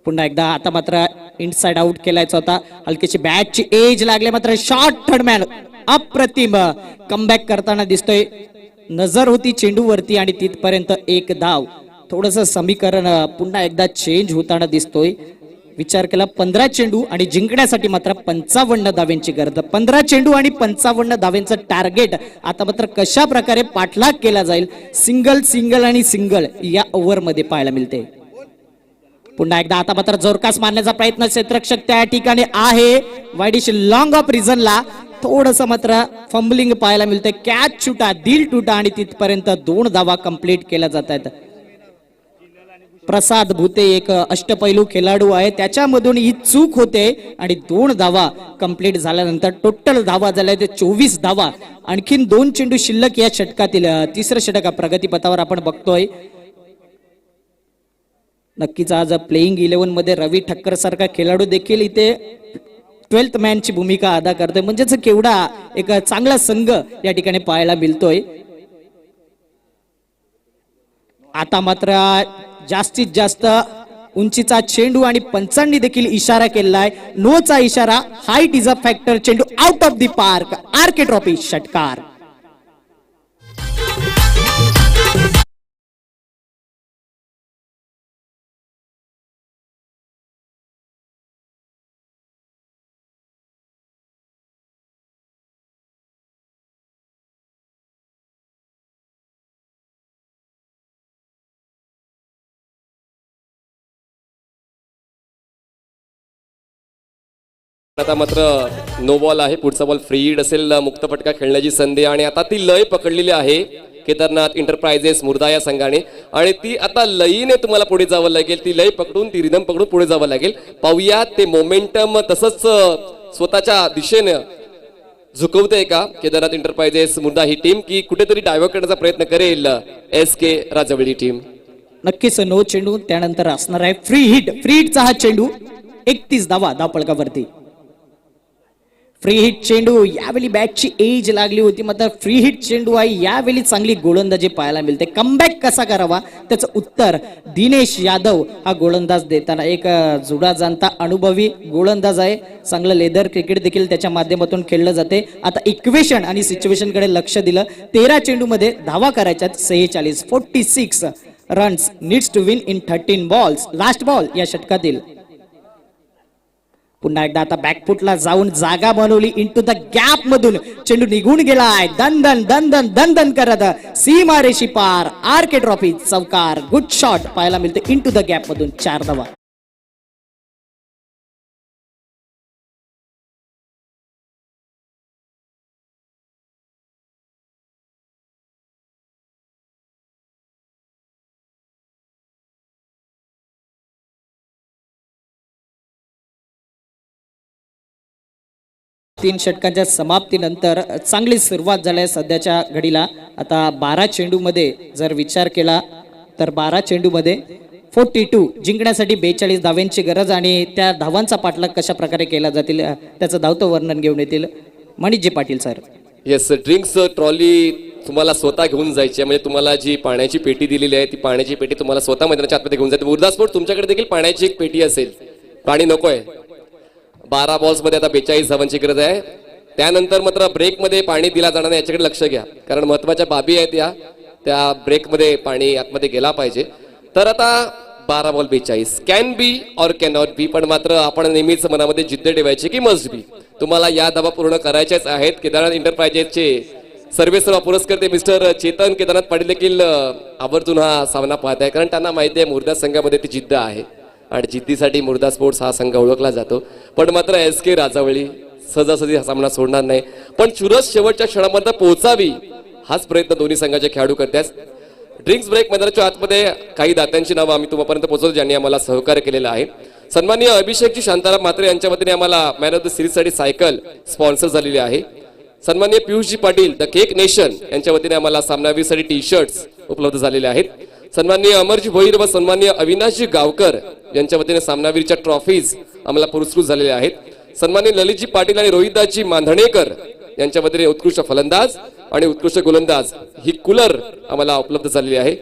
पुन्हा एकदा आता मात्र इनसाइड आउट केलायचा होता. हलकीची बॅटची एज लागले, मात्र शॉर्ट थर्ड मॅन अप्रतिम कमबॅक करताना दिसतोय. नजर होती चेंडूवरती आणि तिथपर्यंत 1 धाव. थोडस समीकरण पुन्हा एकदा चेंज होताना दिसतोय. विचार केला 15 चेंडू आणि जिंकण्यासाठी मात्र 55 धावेंची गरज. 15 चेंडू आणि 55 धावेंचं टार्गेट. आता मात्र कशा प्रकारे पाठलाग केला जाईल सिंगल सिंगल आणि सिंगल या ओव्हर मध्ये पाहायला मिळते. पुन्हा एकदा आता मात्र जोरकास मारण्याचा प्रयत्न क्षेत्ररक्षक त्या ठिकाणी आहे. वाईडिश लॉंग ऑफ रिझनला थोडस मात्र फंबलिंग पाहायला मिळतंय. कॅच छुटा दिल टुटा आणि तिथपर्यंत 2 धावा कंप्लीट केल्या जात आहेत. प्रसाद भुते एक अष्टपैलू खेळाडू आहे, त्याच्यामधून ही चूक होते आणि 2 धावा कंप्लीट झाल्यानंतर टोटल धावा झाल्या ते 24 धावा. आणखीन 2 चेंडू शिल्लक या षटकातील. तिसरं षटक प्रगतीपथावर आपण बघतोय. नक्कीच आज प्लेइंग 11 मध्ये रवी ठक्कर सारखा खेळाडू देखील इथे 12th मॅन ची भूमिका अदा करतोय. म्हणजेच केवढा एक चांगला संघ या ठिकाणी पाहायला मिळतोय. आता मात्र जास्तीत जास्त उंचीचा चेंडू आणि पंचांनी देखील इशारा केलाय. नोचा इशारा. Height is a factor. चेंडू out of the park. RK trophy षटकार. आता मात्र नो बॉल आहे. पुढचा बॉल फ्री हिट असेल. मुक्त फटका खेळण्याची संधी आणि आता ती लय पकडलेली आहे केदारनाथ एंटरप्राइजेस मुर्दा या संघाने आणि ती आता लयीने तुम्हाला पुढे जावं लागेल. ती लय पकडून ती रिदम पकडून पुढे जावं लागेल. पाहूया ते मोमेंटम तसंच स्वतःच्या दिशेने झुकवते का केदारनाथ एंटरप्राइजेस मुर्दा ही टीम, की कुठेतरी डायव्हर्ट करण्याचा प्रयत्न करेल SK राजवडी टीम. नक्कीच नो चेंडू त्यानंतर असणार आहे फ्री हिट. फ्री हिटचा हा चेंडू 31 धावा धावफलकावरती. फ्री हिट चेंडू यावेळी बॅटची एज लागली होती, मात्र फ्री हिट चेंडू आहे यावेळी चांगली गोलंदाजी पाहायला मिळते. कमबॅक कसा करावा त्याचं उत्तर दिनेश यादव हा गोलंदाज देताना. एक जुडा जाणता अनुभवी गोलंदाज आहे. चांगलं लेदर क्रिकेट देखील त्याच्या माध्यमातून खेळलं जाते. आता इक्वेशन आणि सिच्युएशन कडे लक्ष दिलं. 13 चेंडू मध्ये धावा करायच्यात 46 runs needs to win in 13 balls. Last ball या षटकातील. पुन्हा एकदा आता बॅकफुटला जाऊन जागा बनवली. इनटू द गॅप मधून चेंडू निघून गेलाय. दन दन करत सीमारेषी पार. आरके ट्रॉफी चौकार. गुड शॉट पाहायला मिळते इनटू द गॅप मधून. 4 धावा. तीन षटकांच्या समाप्तीनंतर चांगली सुरुवात झाली आहे सध्याच्या घडीला. आता 12 चेंडूमध्ये जर विचार केला तर 12 चेंडूमध्ये 42 जिंकण्यासाठी 42 धावांची गरज आणि त्या धावांचा पाठलाग कशा प्रकारे केला जातील त्याचं धावतं वर्णन घेऊन येतील Maniji Patil sir. Yes, drinks trolley तुम्हाला स्वतः घेऊन जायची आहे. म्हणजे तुम्हाला जी पाण्याची पेटी दिलेली आहे ती पाण्याची पेटी तुम्हाला स्वतः मैदानाच्या आतमध्ये घेऊन जाते. मुर्दा स्पोर्ट तुमच्याकडे देखील पाण्याची एक पेटी असेल. पाणी नकोय. 12 बॉल्स मध्ये आता 42 धावांची गरज आहे. त्यानंतर मात्र ब्रेकमध्ये पाणी दिला जाणार नाही याच्याकडे लक्ष घ्या, कारण महत्वाच्या बाबी आहेत त्या ब्रेकमध्ये पाणी आतमध्ये गेला पाहिजे. तर आता 12 बॉल 42 कॅन बी और कॅन नॉट बी, पण मात्र आपण नेहमीच मनामध्ये जिद्द ठेवायची की मस्ट बी. तुम्हाला या धावा पूर्ण करायच्याच आहेत. केदारनाथ एंटरप्राइजेसचे सर्वेसर्वा पुरस्कर्ते मिस्टर चेतन केदारनाथ पाटील देखील आवर्जून हा सामना पाहत आहे, कारण त्यांना माहिती आहे मुर्दा संघामध्ये ती जिद्द आहे आणि जिद्दीसाठी मुर्दा स्पोर्ट्स हा संघ ओळखला जातो. पण मात्र SK राजावळी सहजासहजी हा सामना सोडणार नाही, पण चुरस शेवटच्या क्षणापर्यंत पोहोचावी हाच प्रयत्न दोन्ही संघाचे खेळाडू करतात. ड्रिंक्स ब्रेक मैदानाच्या आतमध्ये काही दात्यांची नावं आम्ही तुम्हापर्यंत पोहोचवतो ज्यांनी आम्हाला सहकार्य केलेलं आहे. सन्माननीय अभिषेकजी शांताराम म्हात्रे यांच्या वतीने आम्हाला मॅन ऑफ द सिरीजसाठी सायकल स्पॉन्सर झालेली आहे. सन्माननीय Piyushji Patil the cake nation यांच्या वतीने आम्हाला सामनावीरसाठी टी शर्ट्स उपलब्ध झालेले आहेत. सन्माननीय अमरजी भोईर व सन्माननीय अविनाशजी गावकर यांच्या वतीने सामनावीरच्या ट्रॉफीज आम्हाला पुरस्कृत झालेल्या आहेत. सन्माननीय ललितजी पाटील आणि रोहितदासजी मांधणेकर यांच्या वतीने उत्कृष्ट फलंदाज आणि उत्कृष्ट गोलंदाज ही कूलर आम्हाला उपलब्ध झालेली आहे.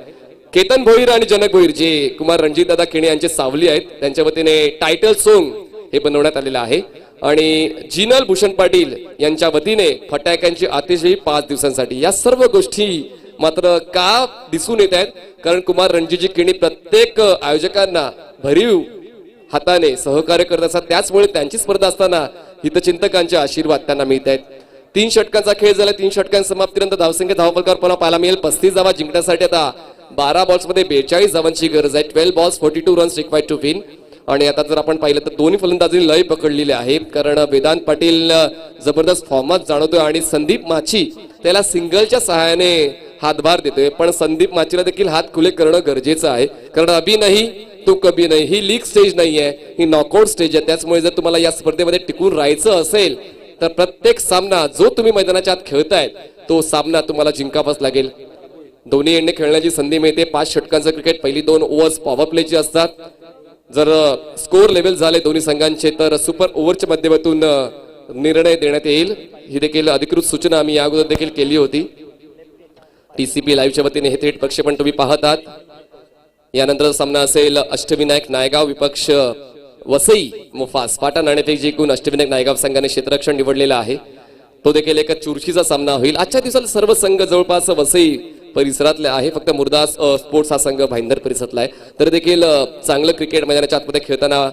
केतन भोईर आणि जनक भोईर जे कुमार रणजितदादा केणे यांचे सावली आहेत त्यांच्या वतीने टायटल सॉन्ग हे बनवण्यात आलेलं आहे. आणि जिनल भूषण पाटील यांच्या वतीने फटाक्यांची आतिषबाजी 5 दिवसांसाठी. या सर्व गोष्टी मात्र का दिसून येत आहेत, कारण कुमार रणजितजी केणे प्रत्येक आयोजकांना भरीव हाताने सहकार्य करत असतात. त्याचमुळे त्यांची स्पर्धा असताना हितचिंतकांचे आशीर्वाद त्यांना मिळत आहेत. 3 षटकांचा खेळ झाला. 3 षटकांच्या समाप्तीनंतर धावसंख्या धावफलकावर पुन्हा पाहायला मिळेल 35 धावा जिंकण्यासाठी आता 12 बॉल्स मध्ये 42 धावांची गरज आहे. 12 balls 42 runs required to win. आणि आता जर आपण पाहिलं तर दोन्ही फलंदाजांनी लय पकडलेले आहे, कारण वेदांत पाटील जबरदस्त फॉर्मात जाणवतोय आणि संदीप माची त्याला सिंगलच्या सहाय्याने हातभार देतोय. पण संदीप माचीला देखील हात खुले करणं गरजेचं आहे, कारण अभी नाही तो कभी नाही ही लीग स्टेज नाहीये, ही नॉकआउट स्टेज आहे. त्याचमुळे जर तुम्हाला या स्पर्धेमध्ये टिकून राहायचं असेल तर प्रत्येक सामना जो तुम्ही मैदानाच्या आत खेळताय तो सामना तुम्हाला जिंकावाच लागेल. दोन्ही एंडने खेळण्याची संधी मिळते. 5 षटकांचं क्रिकेट. पहिली 2 ओव्हर्स पॉवर प्लेची असतात. जर स्कोर लेवल झाले दोन्ही संघांचे तर सुपर ओव्हरच्या माध्यमातून निर्णय देण्यात येईल. ही देखील अधिकृत सूचना आम्ही या अगोदर देखील केली होती. TCP लाईव्हच्या वतीने हे थेट प्रक्षेपण तुम्ही पाहत आहात. यानंतर सामना असेल अष्टविनायक नायगाव विपक्ष वसई मुफास. पाटा नाणेफेक जिंकून अष्टविनायक नायगाव संघाने क्षेत्ररक्षण निवडलेला आहे. तो देखील एक चुरशीचा सामना होईल. आजच्या दिवसाला सर्व संघ जवळपास वसई परिसरातले आहे, फक्त मुर्दा स्पोर्ट्स हा संघ भाईंदर परिसरातला आहे. तर देखील चांगलं क्रिकेट मैदानाच्या आतमध्ये खेळताना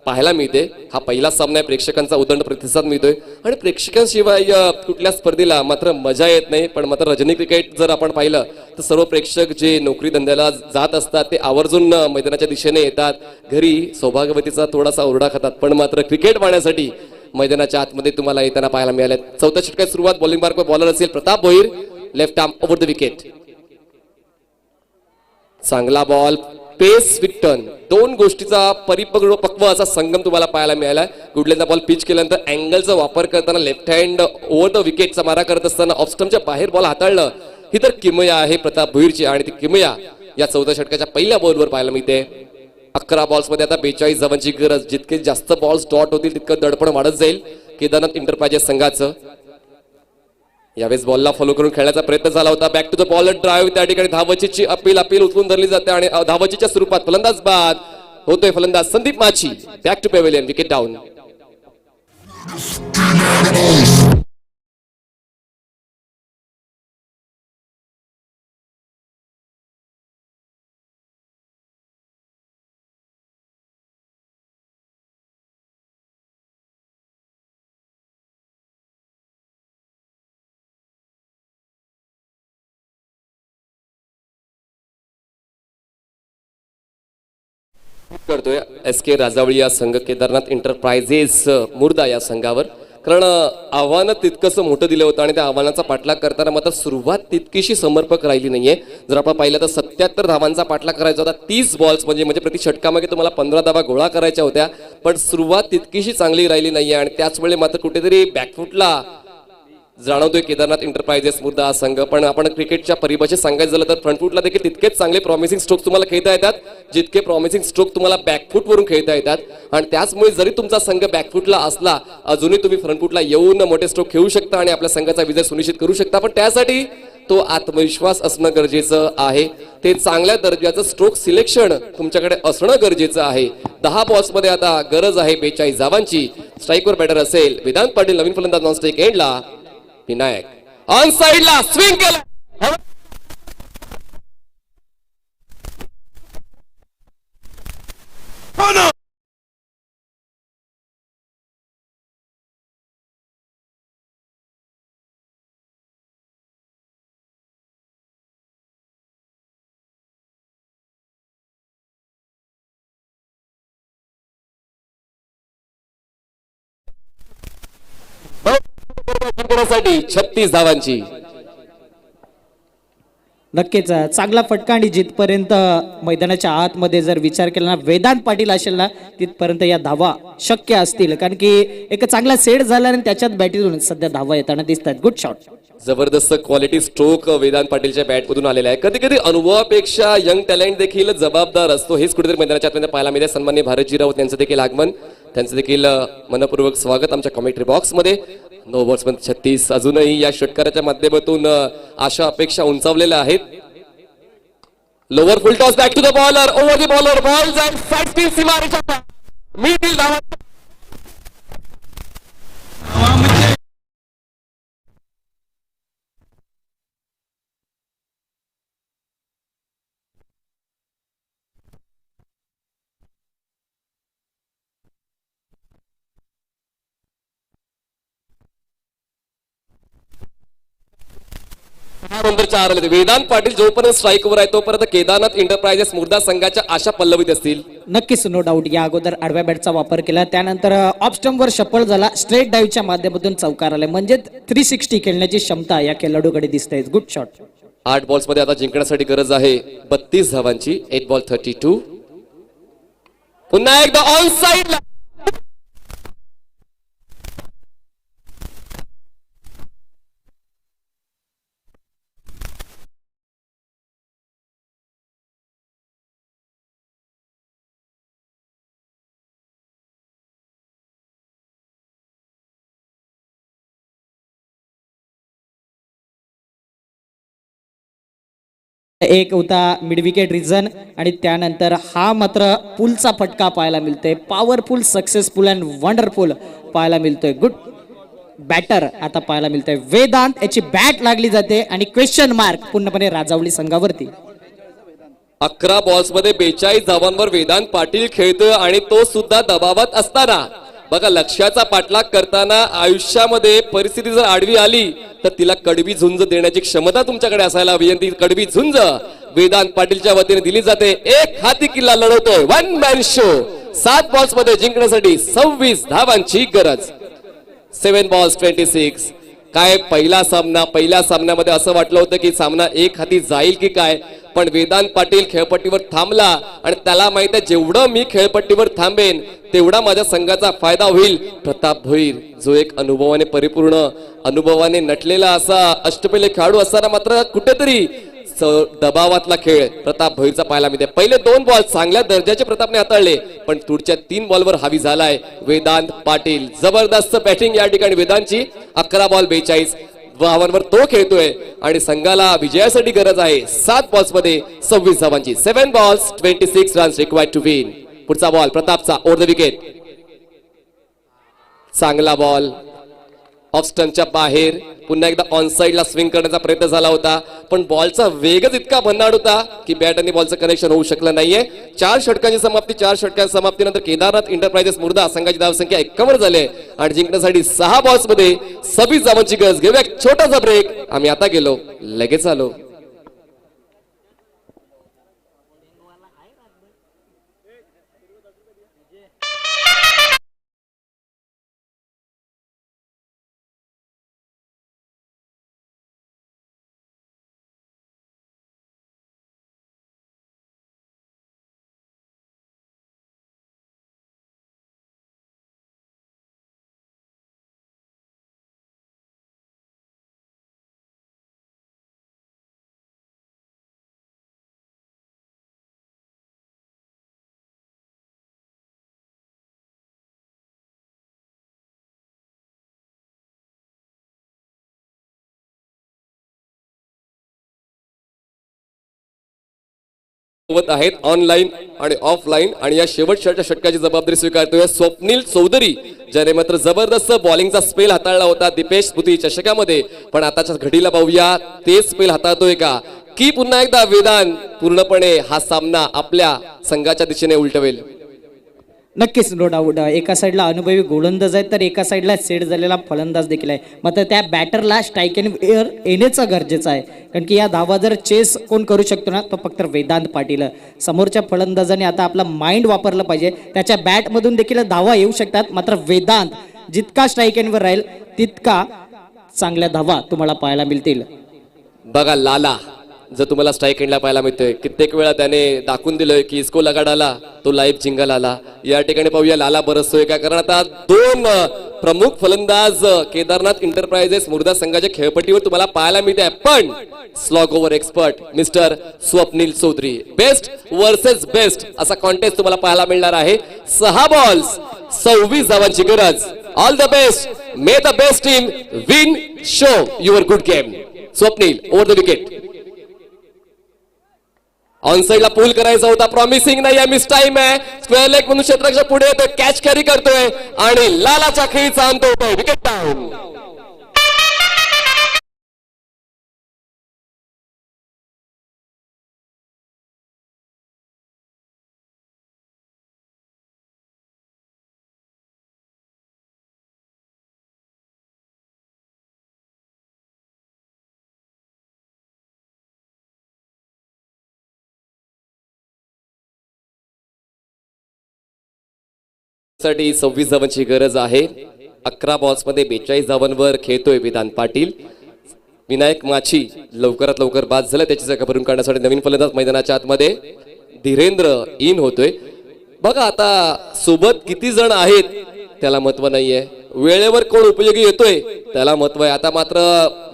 पाहायला मिळते. हा पहिला सामना आहे. प्रेक्षकांचा उदंड प्रतिसाद मिळतोय आणि प्रेक्षकांशिवाय कुठल्या स्पर्धेला मात्र मजा येत नाही. पण मात्र रजनी क्रिकेट जर आपण पाहिलं तर सर्व प्रेक्षक जे नोकरी धंद्याला जात असतात ते आवर्जून मैदानाच्या दिशेने येतात. घरी सौभाग्यवतीचा थोडासा ओरडा खातात, पण मात्र क्रिकेट पाहण्यासाठी मैदानाच्या आतमध्ये तुम्हाला येताना पाहायला मिळाले. 4थ्या षटकात सुरुवात. बॉलिंग मार्कवर बॉलर असेल Pratap Bhoir. Left arm over the wicket. चांगला बॉल. Pace with turn. 2 गोष्टीचा परिपक्व असा संगम तुम्हाला पाहायला मिळाला. गुडलेंचा बॉल पिच केल्यानंतर अँगलचा वापर करताना लेफ्ट हँड ओव्हर द विकेटचा मारा करत असताना ऑफ स्टंपच्या बाहेर बॉल हाताळणं ही तर किमया आहे प्रताप भोईरची, आणि ती किमया या 4थ्या षटकाच्या पहिल्या बॉलवर पाहायला मिळते. 11 बॉल्स मध्ये आता 42 धावांची गरज. जितके जास्त बॉल्स डॉट होतील तितकं दडपण वाढत जाईल. केदारनाथ इंटरप्राइजेस संघाचं. यावेळेस बॉलला फॉलो करून खेळण्याचा प्रयत्न झाला होता. Back to the ball drive, त्या ठिकाणी धावचीची अपील उचलून धरली जाते आणि धावचीच्या स्वरूपात फलंदाज बाद होतोय फलंदाज संदीप माची. Back to pavilion, wicket down. करतोय SK राजावळी या संघ केदारनाथ इंटरप्राइजेस मुर्दा या संघावर, कारण आव्हानं तितकंसं मोठं दिलं होतं आणि त्या आव्हानाचा पाठलाग करताना मात्र सुरुवात तितकीशी समर्पक राहिली नाहीये. जर आपण पाहिलं तर 77 धावांचा पाठलाग करायचा होता. 30 बॉल्स म्हणजे प्रति षटकामागे तुम्हाला 15 धावा गोळा करायच्या होत्या, पण सुरुवात तितकीशी चांगली राहिली नाहीये आणि त्याचवेळी मात्र कुठेतरी बॅकफुटला जाणवतोय केदारनाथ इंटरप्राइजेस मुर्दा हा संघ. पण आपण क्रिकेटच्या परिभाषेत सांगायचं झालं तर फ्रंटफुटला देखील तितकेच चांगले प्रॉमिसिंग स्ट्रोक तुम्हाला खेळता येतात जितके प्रॉमिसिंग स्ट्रोक तुम्हाला बॅकफुटवरून खेळता येतात. आणि त्याचमुळे जरी तुमचा संघ बॅकफुटला असला अजूनही तुम्ही फ्रंटफुटला येऊन मोठे स्ट्रोक खेळू शकता आणि आपल्या संघाचा विजय सुनिश्चित करू शकता. पण त्यासाठी तो आत्मविश्वास असणं गरजेचं आहे. ते चांगल्या दर्जाचं स्ट्रोक सिलेक्शन तुमच्याकडे असणं गरजेचं आहे. 10 बॉल्समध्ये आता गरज आहे 42 धावांची. स्ट्राईकवर बॅटर असेल वेदांत पाटील, नवीन फलंदाज नॉन स्ट्राईक एंडला विनायक ऑन साइडला स्विंग केला. जिंकण्यासाठी 36 धावांची. नक्कीच चांगला फटका आणि जिथपर्यंत मैदानाच्या आतमध्ये जर विचार केला ना वेदांत पाटील असेल ना तिथपर्यंत या धावा शक्य असतील, कारण की एक चांगला सेट झाला आणि त्याच्यात बॅटीतून सध्या धावा येताना दिसतात. Good shot. जबरदस्त क्वालिटी स्ट्रोक वेदांत पाटीलच्या बॅट मधून आलेला आहे. कधी कधी अनुभवापेक्षा यंग टॅलेंट देखील जबाबदार असतो. हेच कुठेतरी मैदानाच्या आतमध्ये पाहायला मिळते. सन्माननीय भारतजी राऊत यांचं देखील आगमन, त्यांचं देखील मनपूर्वक स्वागत आमच्या कॉमेंट्री बॉक्स मध्ये. 9 बॉल्स मध्ये 36. अजूनही या षटकाराच्या माध्यमातून आशा अपेक्षा उंचावलेल्या आहेत. Lower full toss back to the bowler, over the bowler, ball जाईल साइड स्पिन सीमारेषा मिडल धावा. नंबर 4 आले. वेदांत पाटील जोपर्यंत स्ट्राईकवर आहे तोपर्यंत केदारनाथ इंटरप्राइजेस मुर्दा संघाच्या आशा पल्लवीत असतील. नक्कीच नो डाऊट. या अगोदर आडव्या बॅटचा वापर केला, त्यानंतर ऑफ स्टंपवर शपल झाला, स्ट्रेट डाईव्हच्या माध्यमातून चौकार आले, म्हणजे 360 खेळण्याची क्षमता या खेळाडूकडे दिसते. Good shot. 8 बॉल्स मध्ये आता जिंकण्यासाठी गरज आहे 32 धावांची. 8 बॉल 32. पुन्हा एकदा ऑन साइडला एक होता मिड विकेट रिझन आणि त्यानंतर हा मात्र पुलचा फटका पाहायला मिळतोय. पॉवरफुल, सक्सेसफुल अँड वंडरफुल पाहायला मिळतोय. गुड बॅटर आता पाहायला मिळतोय. वेदांत याची बॅट लागली जाते आणि क्वेश्चन मार्क पूर्णपणे राजावली संघावरती. 11 बॉल्स मध्ये 42 धावांवर वेदांत पाटील खेळतोय आणि तो सुद्धा दबावात असताना. बघा, लक्ष्याचा पाठलाग करताना आयुष्यामध्ये परिस्थिती जर आडवी आली तर तिला कडवी झुंज देण्याची क्षमता तुमच्याकडे असायला हवी. ती कडवी झुंज वेदांत पाटीलच्या वतीने दिली जाते. एक हाती किल्ला लढवतोय. 1 मॅन शो. 7 बॉल्स मध्ये जिंकण्यासाठी 26 धावांची गरज. 7 बॉल्स 26. काय पहिल्या सामन्यामध्ये असं वाटलं होतं की सामना एक हाती जाईल की काय, पण वेदांत पाटील खेळपट्टीवर थांबला आणि त्याला माहित आहे जेवढं मी खेळपट्टीवर थांबेन तेवढा माझ्या संघाचा फायदा होईल. प्रताप भोईर जो एक अनुभवाने परिपूर्ण, अनुभवाने नटलेला असा अष्टपैलू खेळाडू असताना मात्र कुठेतरी दबावातला खेळ प्रताप भोईरचा पाहायला मिळते. पहिले 2 बॉल चांगल्या दर्जाचे प्रतापने हाताळले, पण पुढच्या 3 बॉलवर हावी झालाय वेदांत पाटील. जबरदस्त बॅटिंग या ठिकाणी वेदांतची. 11 बॉल 42 धावांवर तो खेळतोय आणि संघाला विजयासाठी गरज आहे 7 बॉल्स मध्ये 26 धावांची. 7 balls 26 runs required to win. पुढचा बॉल प्रतापचा ओव्हर द विकेट. चांगला बॉल ऑफ स्टंपच्या बाहेर. पुन्हा एकदा ऑन साइडला स्विंग करण्याचा प्रयत्न झाला होता, पण बॉलचा वेगच इतका भन्नाट होता की बॅट आणि बॉलचं कनेक्शन होऊ शकलं नाहीये. 4 षटकांची समाप्ती. 4 षटकांच्या समाप्तीनंतर केदारनाथ एंटरप्राइजेस मुर्दा संघाची धावसंख्या 51 झाली आणि जिंकण्यासाठी 6 बॉल्स मध्ये 26 धावांची गरज. घेऊया एक छोटासा ब्रेक. आम्ही आता गेलो, लगेच आलो. सोबत आहेत ऑनलाईन आणि ऑफलाईन, आणि या शेवटच्या षटकाची जबाबदारी स्वीकारतोय स्वप्नील चौधरी, ज्याने मात्र जबरदस्त बॉलिंगचा स्पेल हाताळला होता दिपेश स्मृती चषकामध्ये. पण आताच्या घडीला पाहूया ते स्पेल हाताळतोय का, की पुन्हा एकदा वेदांत पूर्णपणे हा सामना आपल्या संघाच्या दिशेने उलटवेल. नक्कीच नो डाऊट. एका साईडला अनुभवी गोलंदाज आहेत तर एका साईडला सेट झालेला फलंदाज देखील आहे. मात्र त्या बॅटरला स्ट्राईक अँड एअर येण्याचं गरजेचं आहे, कारण की या धावा जर चेस कोण करू शकतो ना, तो फक्त वेदांत पाटील. समोरच्या फलंदाजाने आता आपला माइंड वापरलं पाहिजे. त्याच्या बॅटमधून देखील धावा येऊ शकतात, मात्र वेदांत जितका स्ट्राईक अँडवर राहील तितका चांगल्या धावा तुम्हाला पाहायला मिळतील. बघा लाला जर तुम्हाला स्ट्राईक एंडला पाहायला मिळतोय, कित्येक वेळा त्याने दाखवून दिलंय की इसको लगा डाला तो लाईव्ह जिंगल आला. या ठिकाणी पाहूया लाला बरसतोय का, कारण आता 2 प्रमुख फलंदाज केदारनाथ एंटरप्राइजेस मुर्दा संघाच्या खेळपट्टीवर तुम्हाला पाहायला मिळते. पण slog over expert mister Swapnil Chaudhari, best versus best असा कॉन्टेस्ट तुम्हाला पाहायला मिळणार आहे. 6 बॉल्स 26 धावांची गरज. All the best. May the best team win. Show your good game. Swapnil over the wicket. On साइडला पूल करायचा होता, प्रॉमिसिंग नाही आहे, मिस टाइम आहे. स्क्वेअर लेग म्हणून क्षेत्राच्या पुढे येतोय, कॅच कॅरी करतोय आणि लालाच्या खेळीचा अंत होतोय. Wicket down. साठी 26 धावांची गरज आहे. 11 बॉल्स मध्ये 42 धावांवर खेळतोय वेदांत पाटील. विनायक माची लवकरात लवकर बाद झाला, त्याची जागा भरून काढण्यासाठी नवीन फलंदाज मैदानाच्या आतमध्ये धीरेंद्र इन होतोय. बघा आता सोबत किती जण आहेत त्याला महत्व नाहीये, वेळेवर कोण उपयोगी येतोय त्याला महत्व आहे. आता मात्र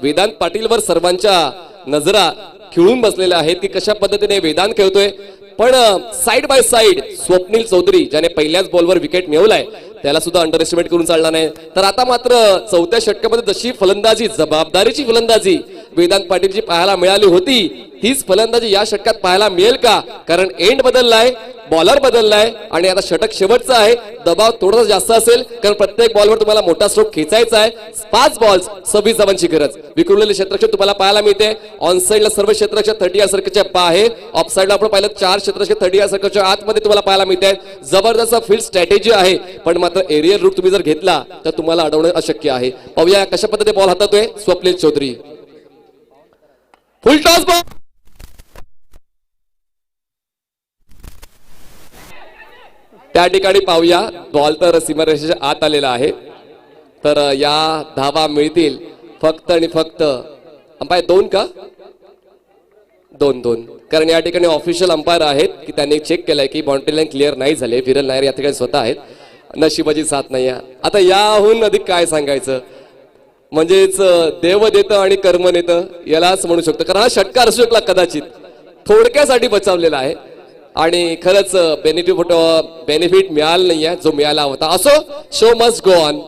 वेदांत पाटीलवर सर्वांच्या नजरा खिळून बसलेल्या आहेत की कशा पद्धतीने वेदांत खेळतोय. पण side by side Swapnil Chaudhari ज्याने पहिल्याच बॉलवर विकेट मिळवलाय त्याला सुद्धा अंडर एस्टिमेट करून चालणार नाही. तर आता मात्र 4थ्या षटकामध्ये जशी फलंदाजी, जबाबदारीची फलंदाजी वेदांत पाटीलची पाहायला मिळाली होती, हीच फलंदाजी या षटकात पाहायला मिळेल का, कारण एंड बदललाय, बॉलर बदललाय आणि आता षटक शेवटचा आहे. दबाव थोडासा जास्त असेल, कारण प्रत्येक बॉलवर तुम्हाला मोठा स्ट्रोक खेचायचा आहे. 5 बॉल्स 26 धावांची गरज. विखुरलेले क्षेत्ररक्षण तुम्हाला पाहायला मिळते. ऑन साइडला सर्व क्षेत्ररक्षक 30 या सर्कलच्या बाहेर, ऑफ साइडला आपण पाहिलं 4 क्षेत्ररक्षक 30 या सर्कलच्या आतमध्ये तुम्हाला पाहायला मिळते. जबरदस्त फील्ड स्ट्रॅटेजी आहे, पण मात्र एरियल रूट तुम्ही जर घेतला तर तुम्हाला अडवणं अशक्य आहे. पाहूया कशा पद्धतीने बॉल हातातोय Swapnil Chaudhari. Full toss ball. त्या ठिकाणी पाहूया बॉल तर सीमारेषेच्या आत आलेला आहे. तर या धावा मिळतील फक्त आणि फक्त अंपायर 2 का 2-2, कारण या ठिकाणी ऑफिशियल अंपायर आहेत की त्यांनी चेक केलंय की बाउंड्री लाईन क्लिअर नाही झाले. विरल नायर या ठिकाणी स्वतः आहेत. नशिबाची साथ नाही आहे. आता याहून अधिक काय सांगायचं. म्हणजेच देव देतं आणि कर्म नेतं यालाच म्हणू शकतो, कारण हा षटकार असू शकला कदाचित, थोडक्यासाठी बचावलेला आहे आणि खरंच बेनिफिट मिळाला नाहीये जो मिळाला होता. असो, show must go on.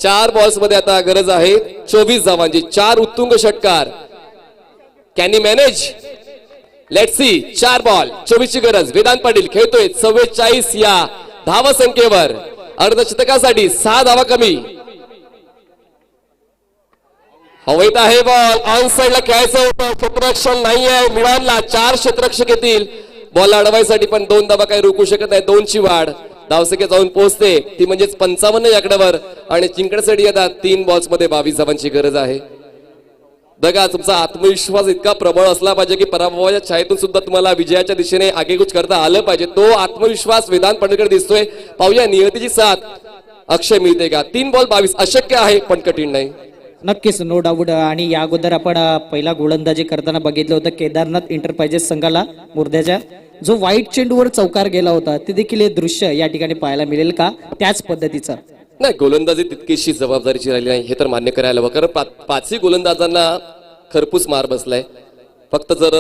4 balls मध्ये आता गरज आहे 24 धावांची. 4 उत्तुंग षटकार. Can you manage? Let's see. 4 ball 24 ची गरज. वेदांत पाटील खेळतोय 44 या धावा संख्येवर. अर्धशतकासाठी 6 धावा कमी. हवेत आहे बॉल. ऑन साइडला खेळायचं होतं, क्षेत्ररक्षण नाहीये मिळाला. 4 क्षेत्ररक्षक येतील बॉल अडवायसाठी, पण 2 धावा काही रोखू शकत नाही. 2 ची वाढ धावसंख्या जाऊन पोहोचते ती म्हणजेच 55 या आकड्यावर आणि जिंकण्यासाठी आता 3 बॉल्स मध्ये 22 धावांची गरज आहे. बघा, तुमचा आत्मविश्वास इतका प्रबळ असला पाहिजे की पराभवाच्या छायेतून सुद्धा तुम्हाला विजयाच्या दिशेने आगेकूच करता आलं पाहिजे. तो आत्मविश्वास वेदांत पाटीलकडे दिसतोय. पाहूया नियतीची साथ अक्षय मिळते का. 3 बॉल 22 अशक्य आहे पण कठीण नाही. नक्कीच, नो डाऊट. आणि या अगोदर आपण पहिला गोलंदाजी करताना बघितलं होतं केदारनाथ एंटरप्राइजेस संघाला मुर्द्याच्या जो वाईट चेंडूवर चौकार गेला होता, ते देखील हे दृश्य या ठिकाणी पाहायला मिळेल का त्याच पद्धतीचं? नाही, गोलंदाजी तितकीशी जबाबदारीची राहिली नाही हे तर मान्य करायला हवं, कारण 5ही गोलंदाजांना खरपूस मार बसलाय. फक्त जर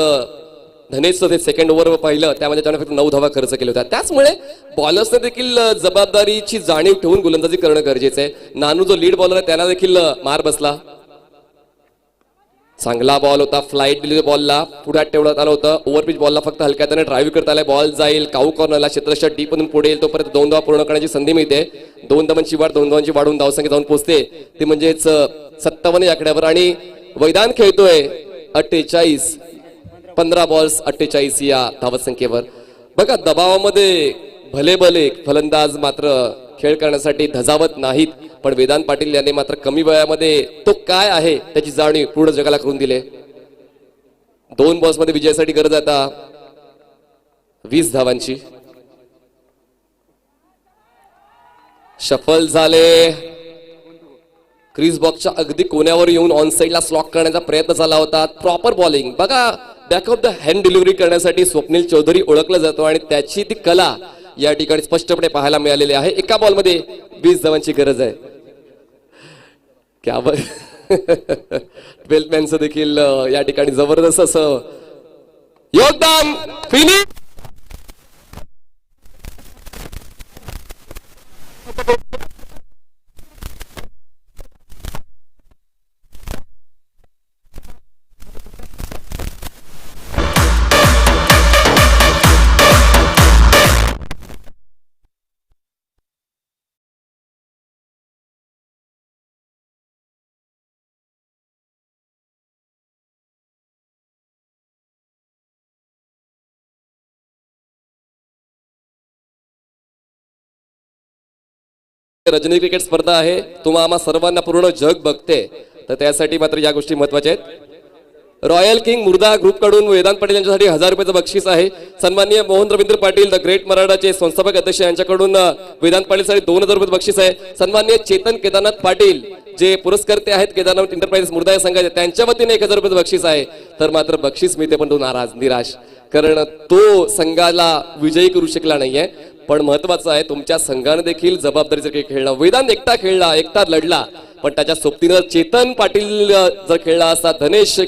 धनेशचं ते सेकंड ओव्हर पाहिलं त्यामध्ये त्याने फक्त 9 धावा खर्च केल्या होत्या. त्याचमुळे बॉलर्सने देखील जबाबदारीची जाणीव ठेवून गोलंदाजी करणं गरजेचं आहे. नानू जो लीड बॉलर आहे त्याला देखील मार बसला. चांगला बॉल होता. फ्लाईट दिली बॉलला, पुढे ठेवण्यात आलं होतं. ओव्हरपिच बॉलला फक्त हलक्या त्याने ड्राईव्ह करता आलाय. बॉल जाईल काऊ कॉर्नरला, क्षेत्ररक्षक डीप मधून पुढे येईल. तोपर्यंत 2 धावा पूर्ण करण्याची संधी मिळते. 2 धावांची वाढ, 2 धावांची वाढून धावसंख्या जाऊन पोहोचते ती म्हणजेच 57 या आकड्यावर. आणि मैदान खेळतोय 48, 15 बॉल्स 48 या धावसंख्येवर. बघा, दबावामध्ये भले भले फलंदाज मात्र खेळ करण्यासाठी धजावत नाहीत, पण वेदांत पाटील यांनी मात्र कमी वयामध्ये तो काय आहे त्याची जाणीव पूर्ण जगाला करून दिले. 2 बॉल्स मध्ये विजयासाठी गरज आता 20 धावांची. शफल झाले. क्रिस बॉक्सच्या अगदी कोण्यावर येऊन ऑन साइडला स्लॉक करण्याचा प्रयत्न झाला होता. Proper bowling. बघा, back of the hand delivery करण्यासाठी स्वप्नील चौधरी ओळखला जातो आणि त्याची ती कला या ठिकाणी स्पष्टपणे पाहायला मिळालेली आहे. एका बॉलमध्ये 20 धावांची गरज आहे. क्या 12 मॅनचं देखील या ठिकाणी जबरदस्त असं योगदान. फिनिश. रजनी क्रिकेट स्पर्धा आहे. तुम्हा आम्हा सर्वांना पूर्ण जग बघते, तर त्यासाठी मात्र या गोष्टी महत्वाच्या आहेत. रॉयल किंग मुर्दा ग्रुप कडून वेदांत पाटील यांच्यासाठी 1000 रुपयाचं बक्षीस आहे. सन्माननीय मोहन रवींद्र पाटील द ग्रेट मराठाचे संस्थापक अध्यक्ष यांच्याकडून वेदांत पाटीलसाठी 2000 रुपये बक्षीस आहे. सन्माननीय चेतन केदारनाथ पाटील जे पुरस्कर्ते आहेत केदारनाथ एंटरप्राइजेस मुर्दा या संघाचे, त्यांच्या वतीने 1000 रुपयाचं बक्षीस आहे. तर मात्र बक्षीस मिळते पण तो नाराज, निराश, कारण तो संघाला विजयी करू शकला नाहीये. पण महत्वाचं आहे तुमच्या संघाने देखील जबाबदारीचं खेळ खेळला. वेदांत एकटा खेळला, एकटा लढला, पण त्याच्या सोबतीनं चेतन पाटील जर खेळला असता, धनेश